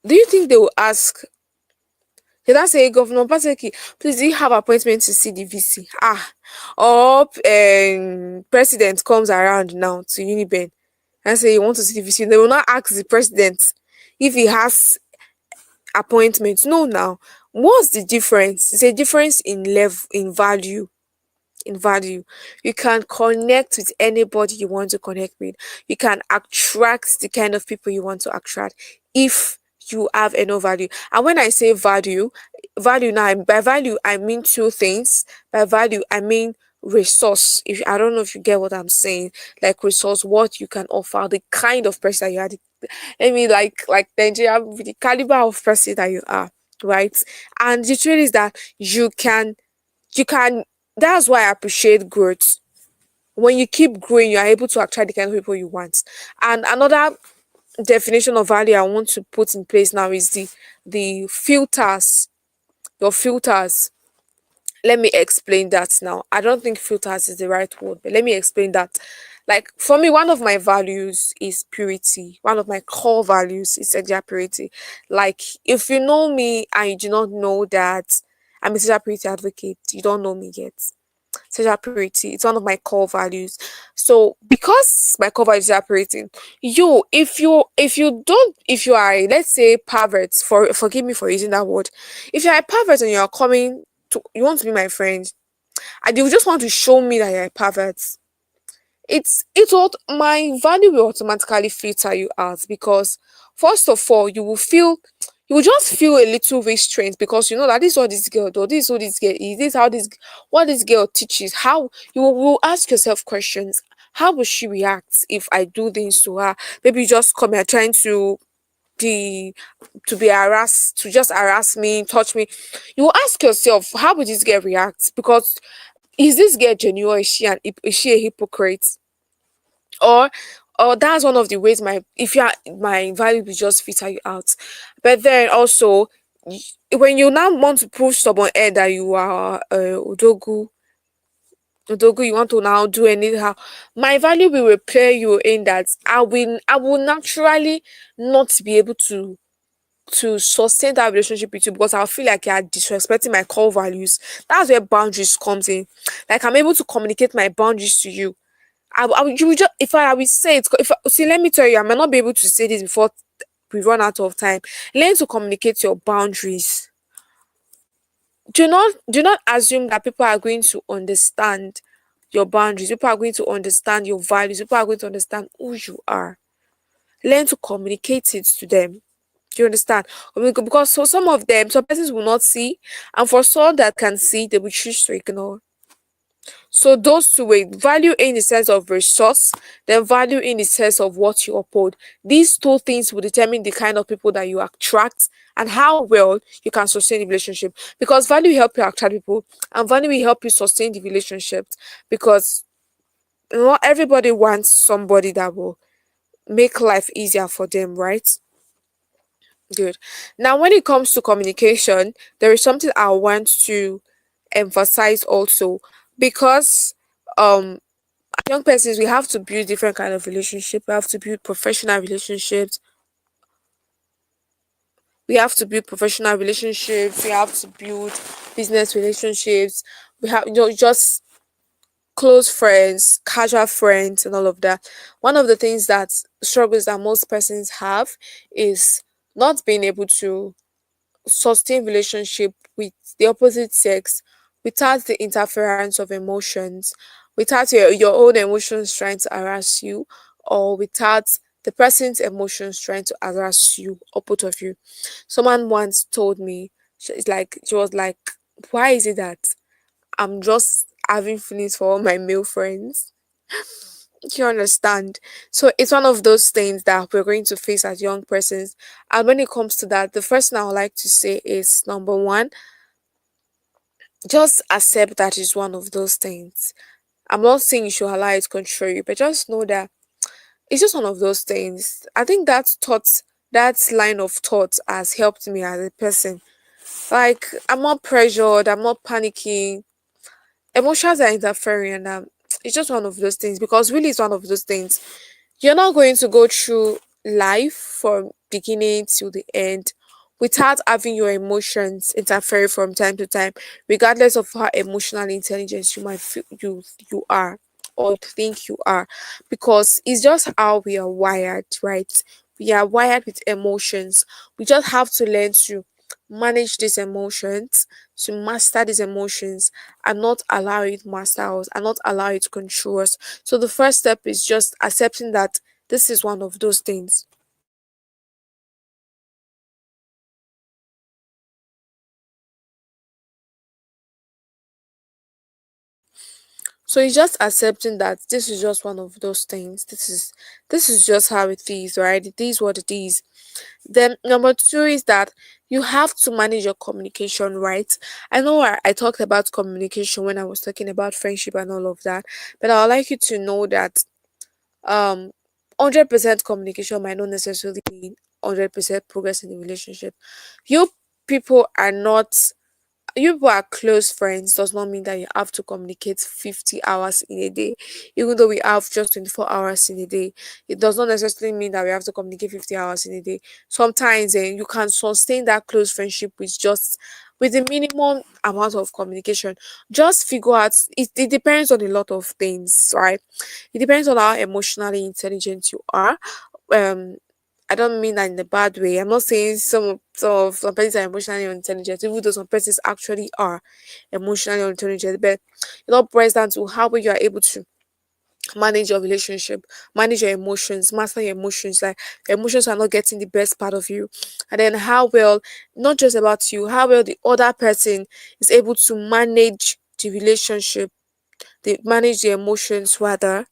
Speaker 2: Do you think they will ask? Did I say, Governor Paseki, please do you have appointment to see the VC? Or president comes around now to Uniben and say you want to see the VC. They will not ask the president if he has appointments. No, now what's the difference? It's a difference in level, in value. You can connect with anybody you want to connect with. You can attract the kind of people you want to attract if you have enough value. And when I say value now, by value I mean two things. By value I mean resource. If I don't know if you get what I'm saying, like resource, what you can offer, the kind of person that you are. I mean, like Nigeria, with the caliber of person that you are, right? And the truth is that you can that's why I appreciate growth. When you keep growing, you are able to attract the kind of people you want. And another definition of value I want to put in place now is the filters. Your filters. Let me explain that now. I don't think filters is the right word, but let me explain that. Like for me, one of my values is purity. One of my core values is exact purity. Like if you know me and you do not know that I'm a sexual purity advocate, you don't know me yet. Sexual purity, it's one of my core values. So because my core value is sexual purity, if you are, let's say, perverts, forgive me for using that word. If you are a pervert and you are coming to, you want to be my friend, and you just want to show me that you're a pervert, it's what my value will automatically filter you out, because first of all you will just feel a little restrained, because you know that this is what this girl does, this is what this girl is, this is how this what this girl teaches. How will ask yourself questions. How will she react if I do things to her? Maybe you just come here trying be be harassed, to just harass me, touch me. You will ask yourself, how would this girl react? Because is this girl genuine, or is she a hypocrite? or or that's one of the ways my if you are my value will just filter you out. But then also, y- when you now want to prove stubborn head that you are odogu, you want to now do anyhow, my value will repair you in that I will naturally not be able to sustain that relationship with you, because I'll feel like you are disrespecting my core values. That's where boundaries comes in. Like I'm able to communicate my boundaries to you. You will just, if I will say it, if see, let me tell you, I might not be able to say this before we run out of time. Learn to communicate your boundaries. Do not assume that people are going to understand your boundaries. People are going to understand your values. People are going to understand who you are. Learn to communicate it to them. Do you understand? Because for some of them, some persons will not see, and for some that can see, they will choose to ignore. So those two ways, value in the sense of resource, then value in the sense of what you uphold. These two things will determine the kind of people that you attract and how well you can sustain the relationship. Because value will help you attract people, and value will help you sustain the relationship. Because not everybody wants somebody that will make life easier for them, right? Good. Now, when it comes to communication, there is something I want to emphasize also, because um young persons, we have to build different kind of relationship. We have to build professional relationships. We have to build professional relationships. We have to build business relationships. We have, just close friends, casual friends, and all of that. One of the things that struggles that most persons have is not being able to sustain relationship with the opposite sex without the interference of emotions, without your own emotions trying to harass you, or without the person's emotions trying to harass you, or both of you. Someone once told me, she was like, why is it that I'm just having feelings for all my male friends? You understand? So it's one of those things that we're going to face as young persons. And when it comes to that, the first thing I would like to say is, number one, just accept that is one of those things. I'm not saying you should allow it to control you, but just know that it's just one of those things. I think that line of thought has helped me as a person. Like I'm not pressured, I'm not panicking. Emotions are interfering, and it's just one of those things, because really it's one of those things. You're not going to go through life from beginning to the end without having your emotions interfere from time to time, regardless of how emotionally intelligent you might feel you are or think you are, because it's just how we are wired, right? We are wired with emotions. We just have to learn to manage these emotions, to master these emotions, and not allow it master us, and not allow it to control us. So the first step is just accepting that this is one of those things. So it's just accepting that this is just one of those things. This is just how it is, right? It is what it is. Then number two is that you have to manage your communication, right? I know I talked about communication when I was talking about friendship and all of that, but I would like you to know that 100% communication might not necessarily mean 100% progress in the relationship. You people are not you people are close friends does not mean that you have to communicate 50 hours in a day. Even though we have just 24 hours in a day, it does not necessarily mean that we have to communicate 50 hours in a day. Sometimes you can sustain that close friendship with the minimum amount of communication. Just figure out, it depends on a lot of things, right? It depends on how emotionally intelligent you are. um I don't mean that in a bad way. I'm not saying some persons are emotionally intelligent, even though some persons actually are emotionally intelligent. But it all boils down to how well you are able to manage your relationship, manage your emotions, master your emotions. Like your emotions are not getting the best part of you, and then how well, not just about you, how well the other person is able to manage the relationship, they manage the emotions rather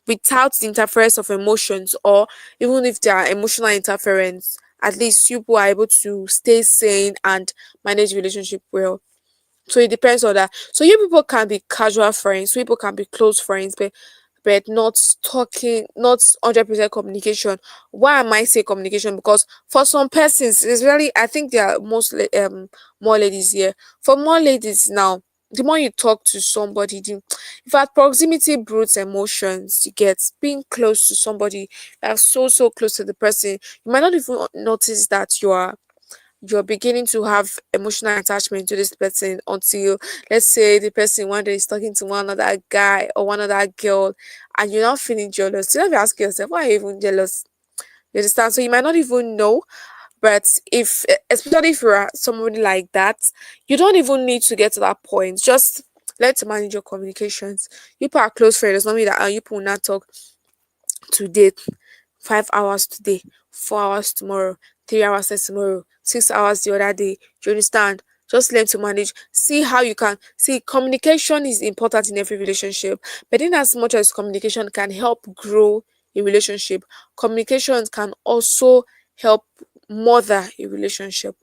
Speaker 2: without the interference of emotions, or even if there are emotional interference, at least you people are able to stay sane and manage relationship well. So it depends on that. So you people can be casual friends, so people can be close friends, but not talking, not 100% communication. Why am I say communication? Because for some persons, it's really, I think there are more ladies here. For more ladies now, the more you talk to somebody, in fact, proximity brutes emotions. You get being close to somebody, you are so close to the person. You might not even notice that you're beginning to have emotional attachment to this person until, let's say, the person one day is talking to one other guy or one other girl, and you're not feeling jealous. You have to ask yourself, why are you even jealous? You understand? So you might not even know, but especially if you're somebody like that, you don't even need to get to that point. Just let's manage your communications. You people are close friends. Does not mean that you people will not talk today, 5 hours today, 4 hours tomorrow, 3 hours next tomorrow, 6 hours the other day. You understand? Just learn to manage. See how you can see communication is important in every relationship, but in as much as communication can help grow a relationship, communication can also help mother a relationship.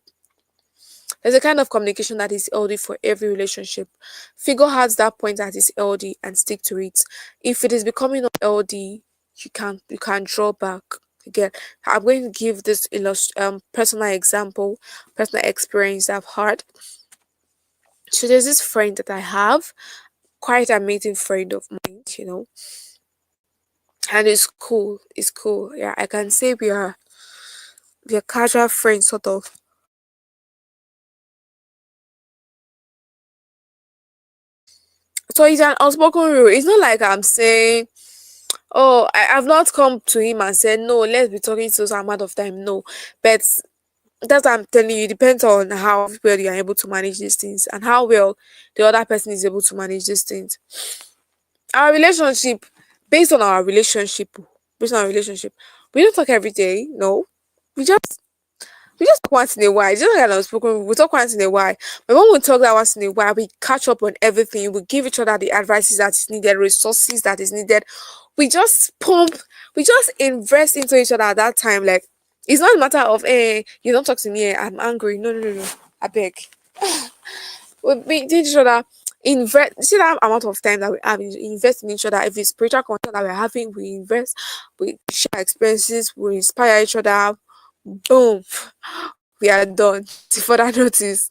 Speaker 2: There's a kind of communication that is healthy for every relationship. Figure out that point that is healthy and stick to it. If it is becoming unhealthy, you can draw back. Again, I'm going to give this personal example, personal experience I've had. So there's this friend that I have, quite amazing friend of mine, and it's cool. It's cool. Yeah, I can say we are casual friends sort of. So it's an unspoken rule. It's not like I'm saying, oh, I've not come to him and said, no, let's be talking to some amount of time. No. But that's what I'm telling you. It depends on how well you are able to manage these things and how well the other person is able to manage these things. Our relationship, based on our relationship, based on our relationship, we don't talk every day. No. We just we just talk once in a while. It's just like an unspoken. We talk once in a while. But when we talk that once in a while, we catch up on everything. We give each other the advices that is needed, resources that is needed. We just pump, we just invest into each other at that time. Like it's not a matter of you don't talk to me, I'm angry. No, no, no, no. I beg. We did each other invest, see that amount of time that we have invest in each other. If it's spiritual content that we're having, we invest, we share experiences, we inspire each other. Boom, we are done. For that notice.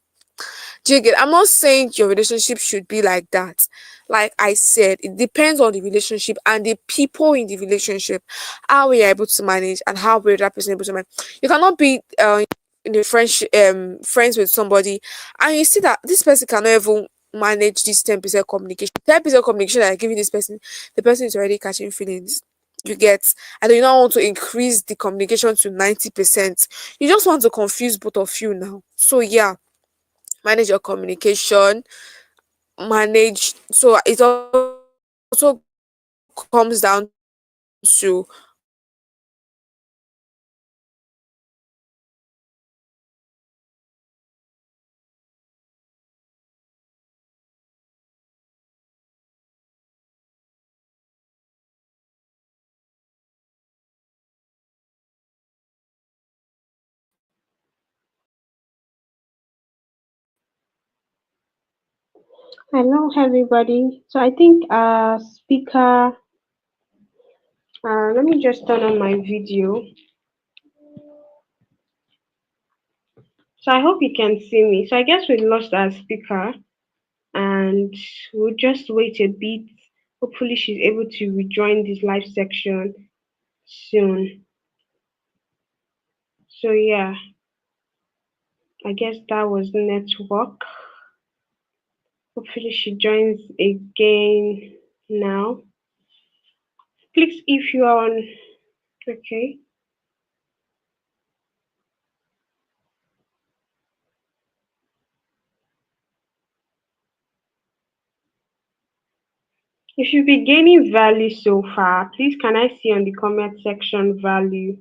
Speaker 2: Do you get? I'm not saying your relationship should be like that. Like I said, it depends on the relationship and the people in the relationship, how we are able to manage and how we're that person able to manage. You cannot be in a friends with somebody and you see that this person cannot even manage this 10% communication. 10% communication that you're giving this person, the person is already catching feelings. You get, and then you don't want to increase the communication to 90%. You just want to confuse both of you now. So yeah, manage your communication, manage, so it also comes down to
Speaker 1: Hello, everybody. So I think speaker. Let me just turn on my video. So I hope you can see me. So I guess we lost our speaker, and we'll just wait a bit. Hopefully, she's able to rejoin this live section soon. So yeah, I guess that was network. Hopefully, she joins again now. Please, if you are on, okay. If you've been gaining value so far, please can I see on the comment section value,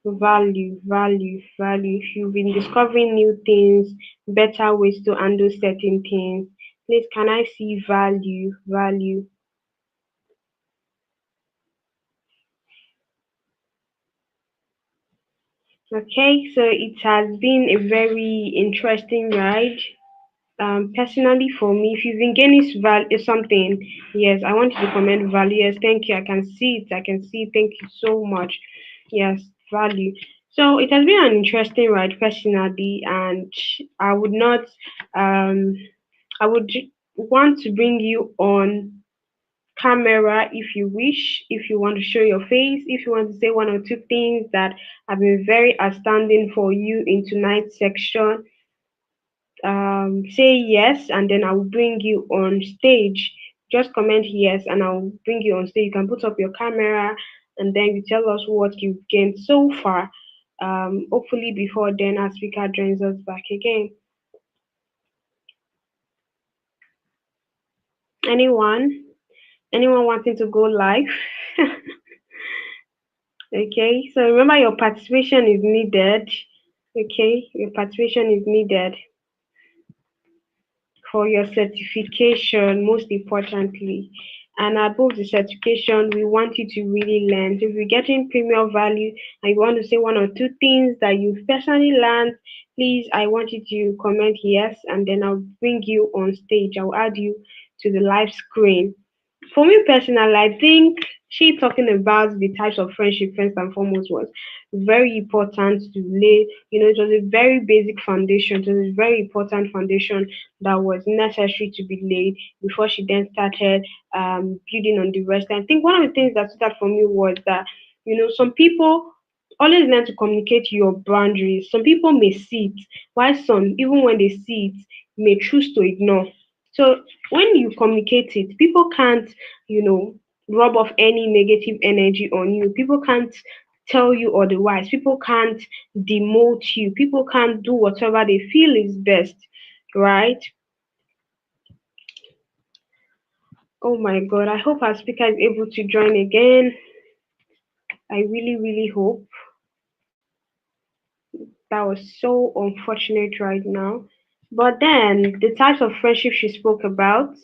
Speaker 1: value. If you've been discovering new things, better ways to handle certain things, please can I see value. Okay, so it has been a very interesting ride. Personally for me, if you've been gaining something, yes, I want you to comment value. Yes, thank you. I can see it. I can see it. Thank you so much. Yes, value. So it has been an interesting ride personally, and I would not I would want to bring you on camera if you wish, if you want to show your face, if you want to say one or two things that have been very outstanding for you in tonight's section, say yes, and then I will bring you on stage. Just comment yes, and I'll bring you on stage. You can put up your camera, and then you tell us what you've gained so far. Hopefully, before then, our speaker joins us back again. Anyone? Anyone wanting to go live? Okay, so remember your participation is needed. Okay, your participation is needed for your certification, most importantly. And above the certification, we want you to really learn. So if you're getting premium value and you want to say one or two things that you've personally learned, please, I want you to comment yes, and then I'll bring you on stage. I'll add you to the live screen. For me personally, I think she talking about the types of friendship first and foremost was very important to lay. It was a very basic foundation. It was a very important foundation that was necessary to be laid before she then started building on the rest. I think one of the things that stood out for me was that some people always learn to communicate your boundaries. Some people may see it, while some, even when they see it, may choose to ignore. So when you communicate it, people can't, you know, rub off any negative energy on you. People can't tell you otherwise. People can't demote you. People can't do whatever they feel is best, right? Oh my God, I hope our speaker is able to join again. I really, really hope. That was so unfortunate right now. But then the types of friendship she spoke about,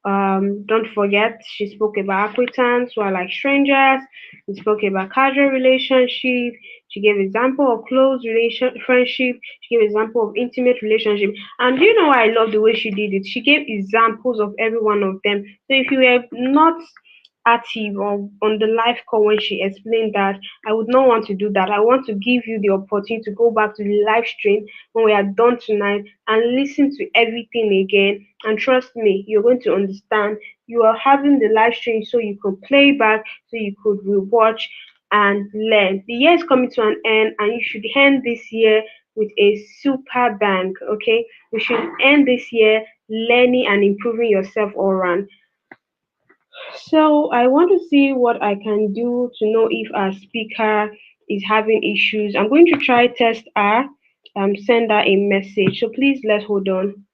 Speaker 1: don't forget she spoke about acquaintance who are like strangers. She spoke about casual relationship. She gave example of close relation friendship. She gave example of intimate relationship. And do you know why I love the way she did it? She gave examples of every one of them. So if you were not active or on the live call when she explained that, I would not want to do that. I want to give you the opportunity to go back to the live stream when we are done tonight and listen to everything again. And trust me, you're going to understand. You are having the live stream so you could play back, so you could rewatch and learn. The year is coming to an end, and you should end this year with a super bang. Okay, you should end this year learning and improving yourself all around. So I want to see what I can do to know if our speaker is having issues. I'm going to try test her, send her a message. So please let's hold on.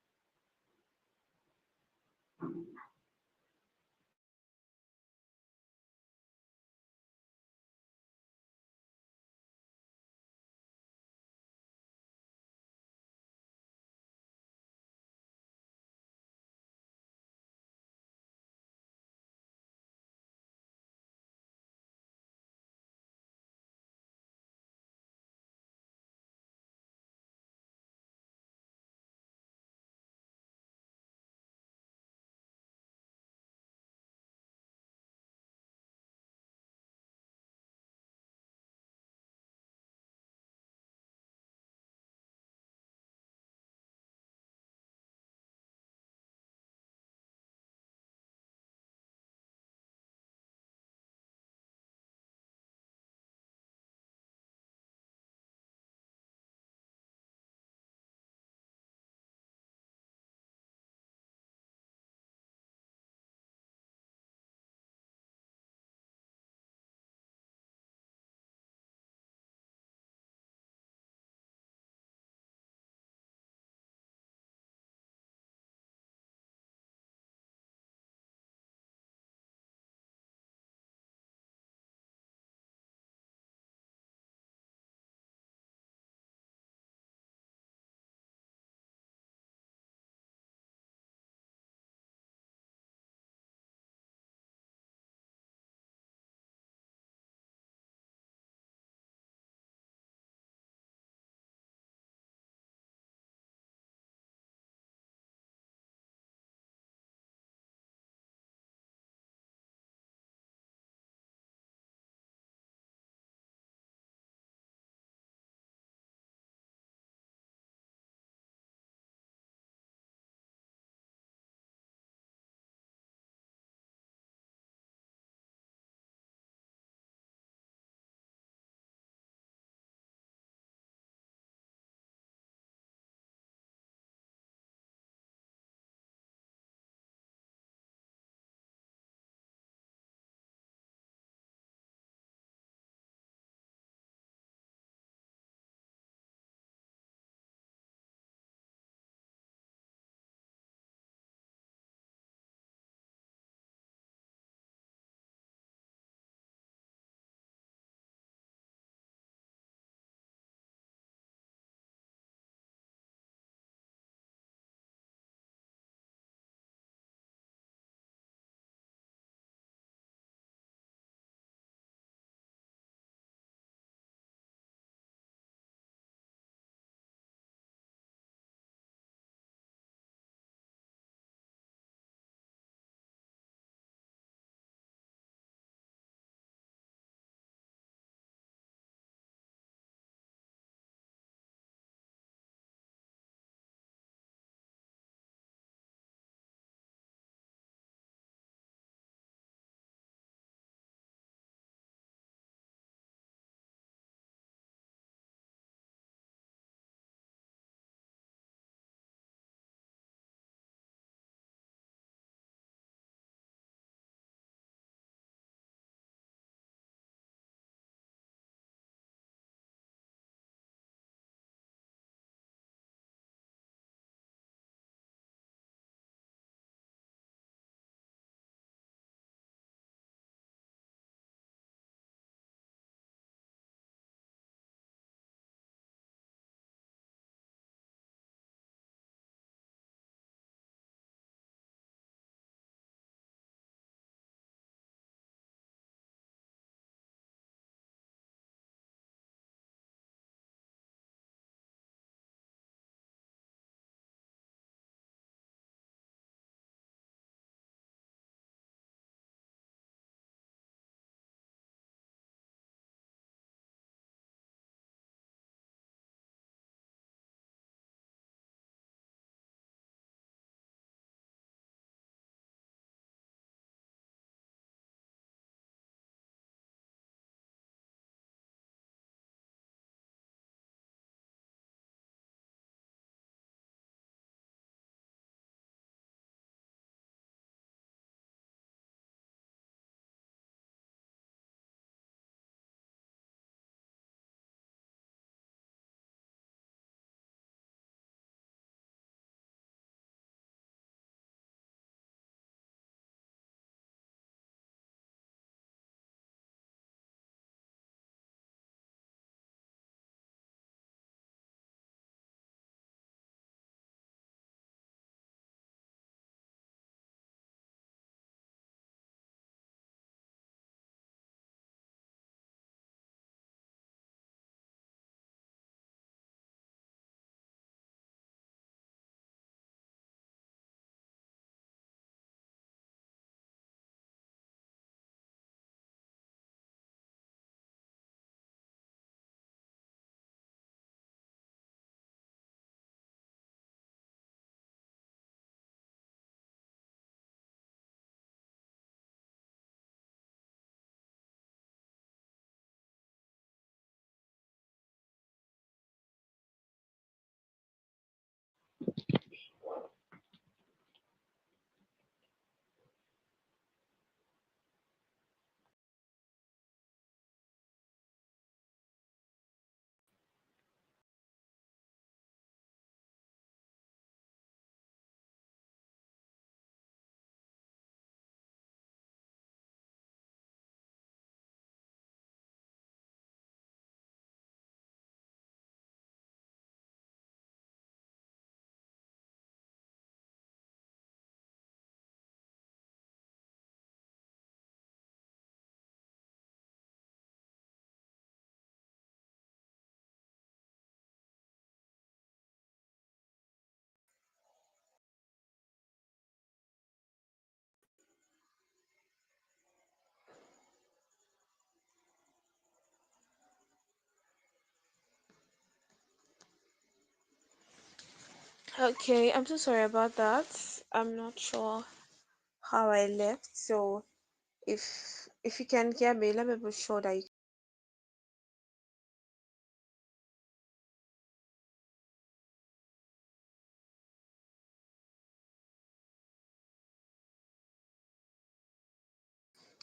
Speaker 2: Okay, I'm so sorry about that. I'm not sure how I left. So if you can hear me, let me be sure that you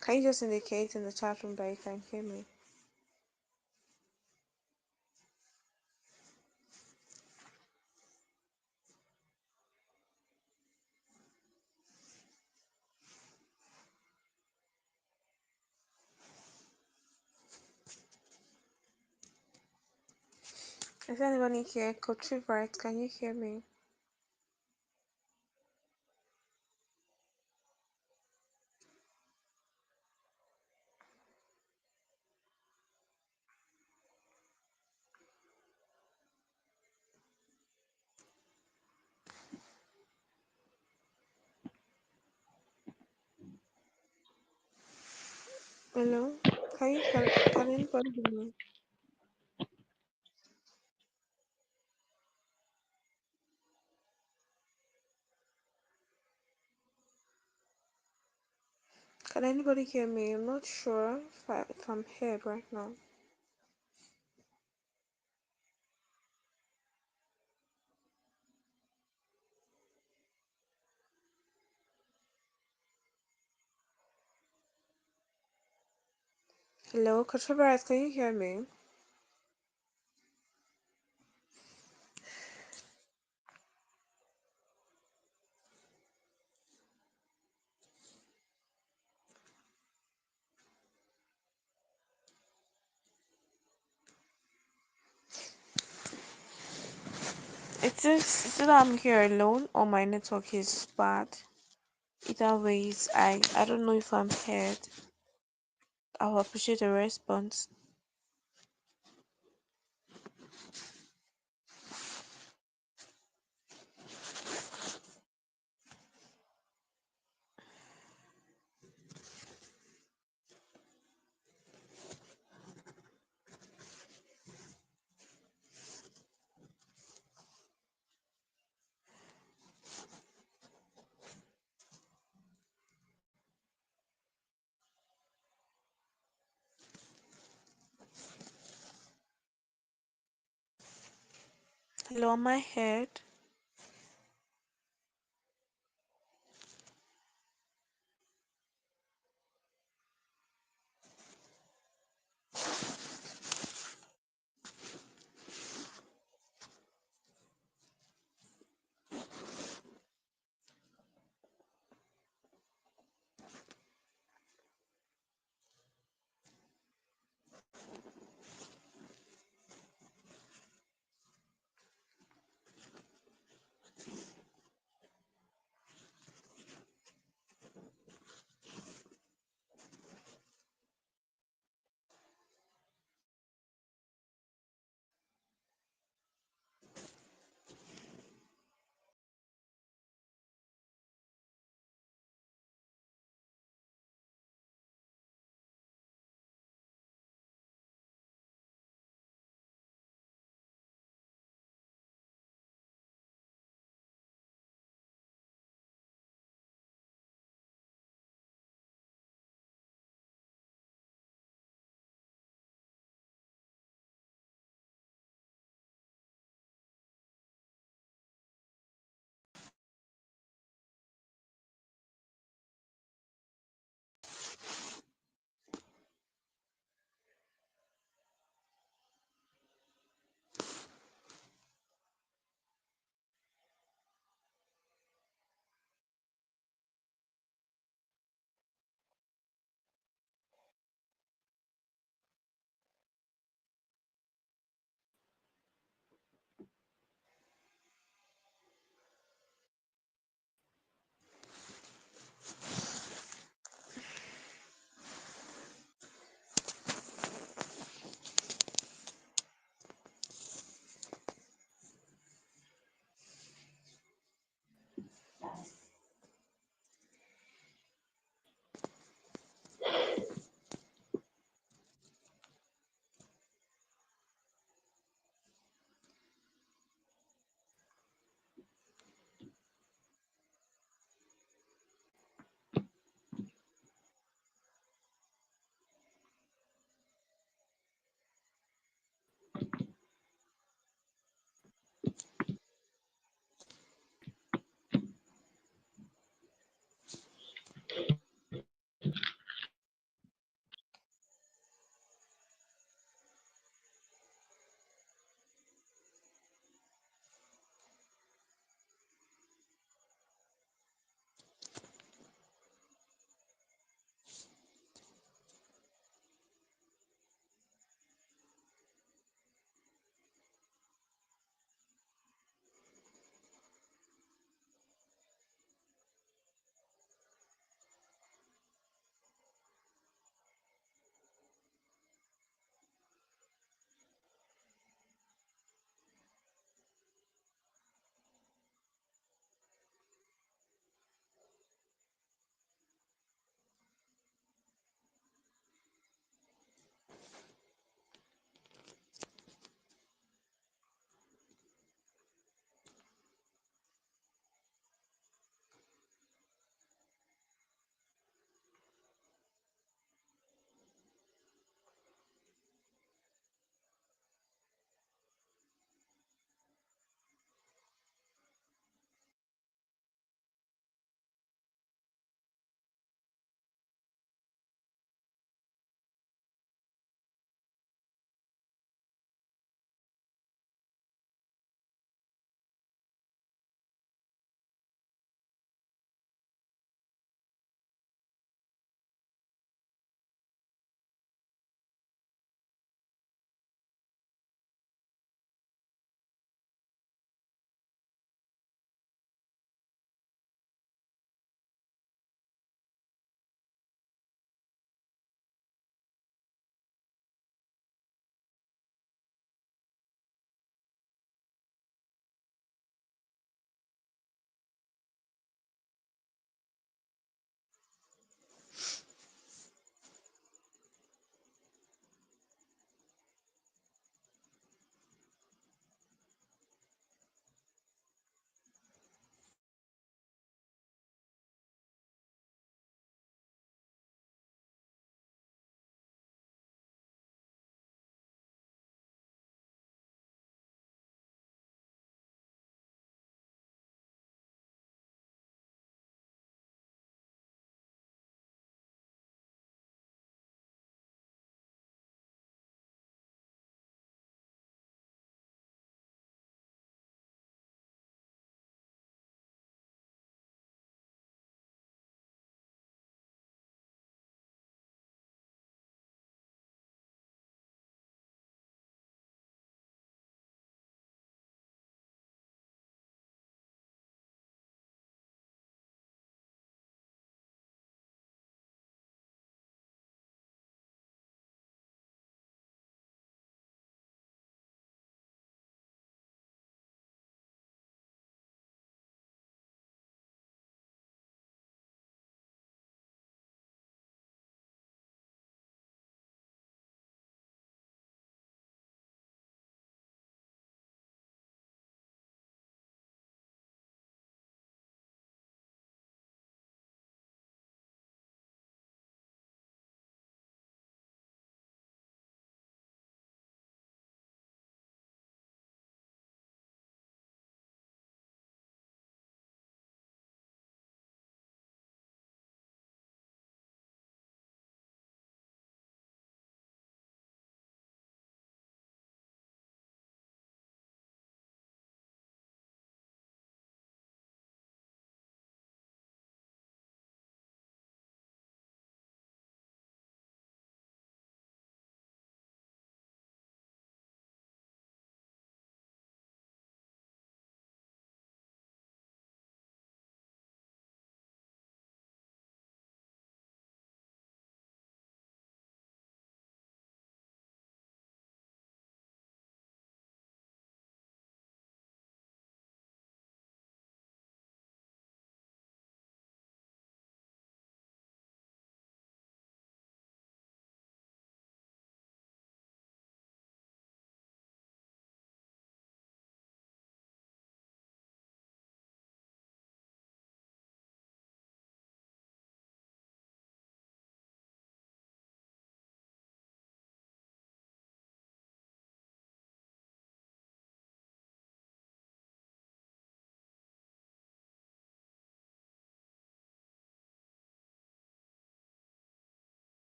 Speaker 2: can you just indicate in the chat room that you can hear me. Is anybody here? Coach Favorite, can you hear me? Hello? Can anybody hear me? Can anybody hear me? I'm not sure if I'm heard right now. Hello, Coach Favorite, can you hear me? It's either I'm here alone or my network is bad. Either ways, I don't know if I'm heard. I'll appreciate a response. Hello, am I heard?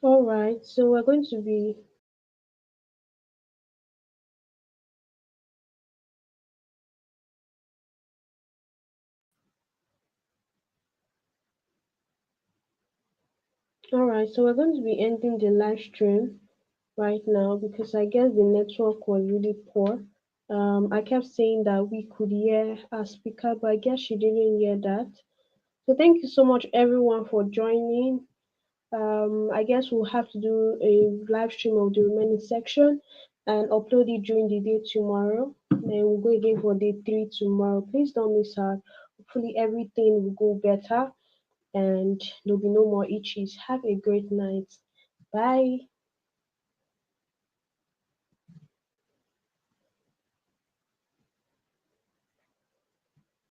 Speaker 1: All right, so we're going to be all right, so we're going to be ending the live stream right now because I guess the network was really poor. I kept saying that we could hear our speaker, but I guess she didn't hear that. So thank you so much everyone for joining. I guess we'll have to do a live stream of the remaining section and upload it during the day tomorrow. Then we'll go again for day three tomorrow. Please don't miss out. Hopefully everything will go better and there'll be no more itches. Have a great night. Bye.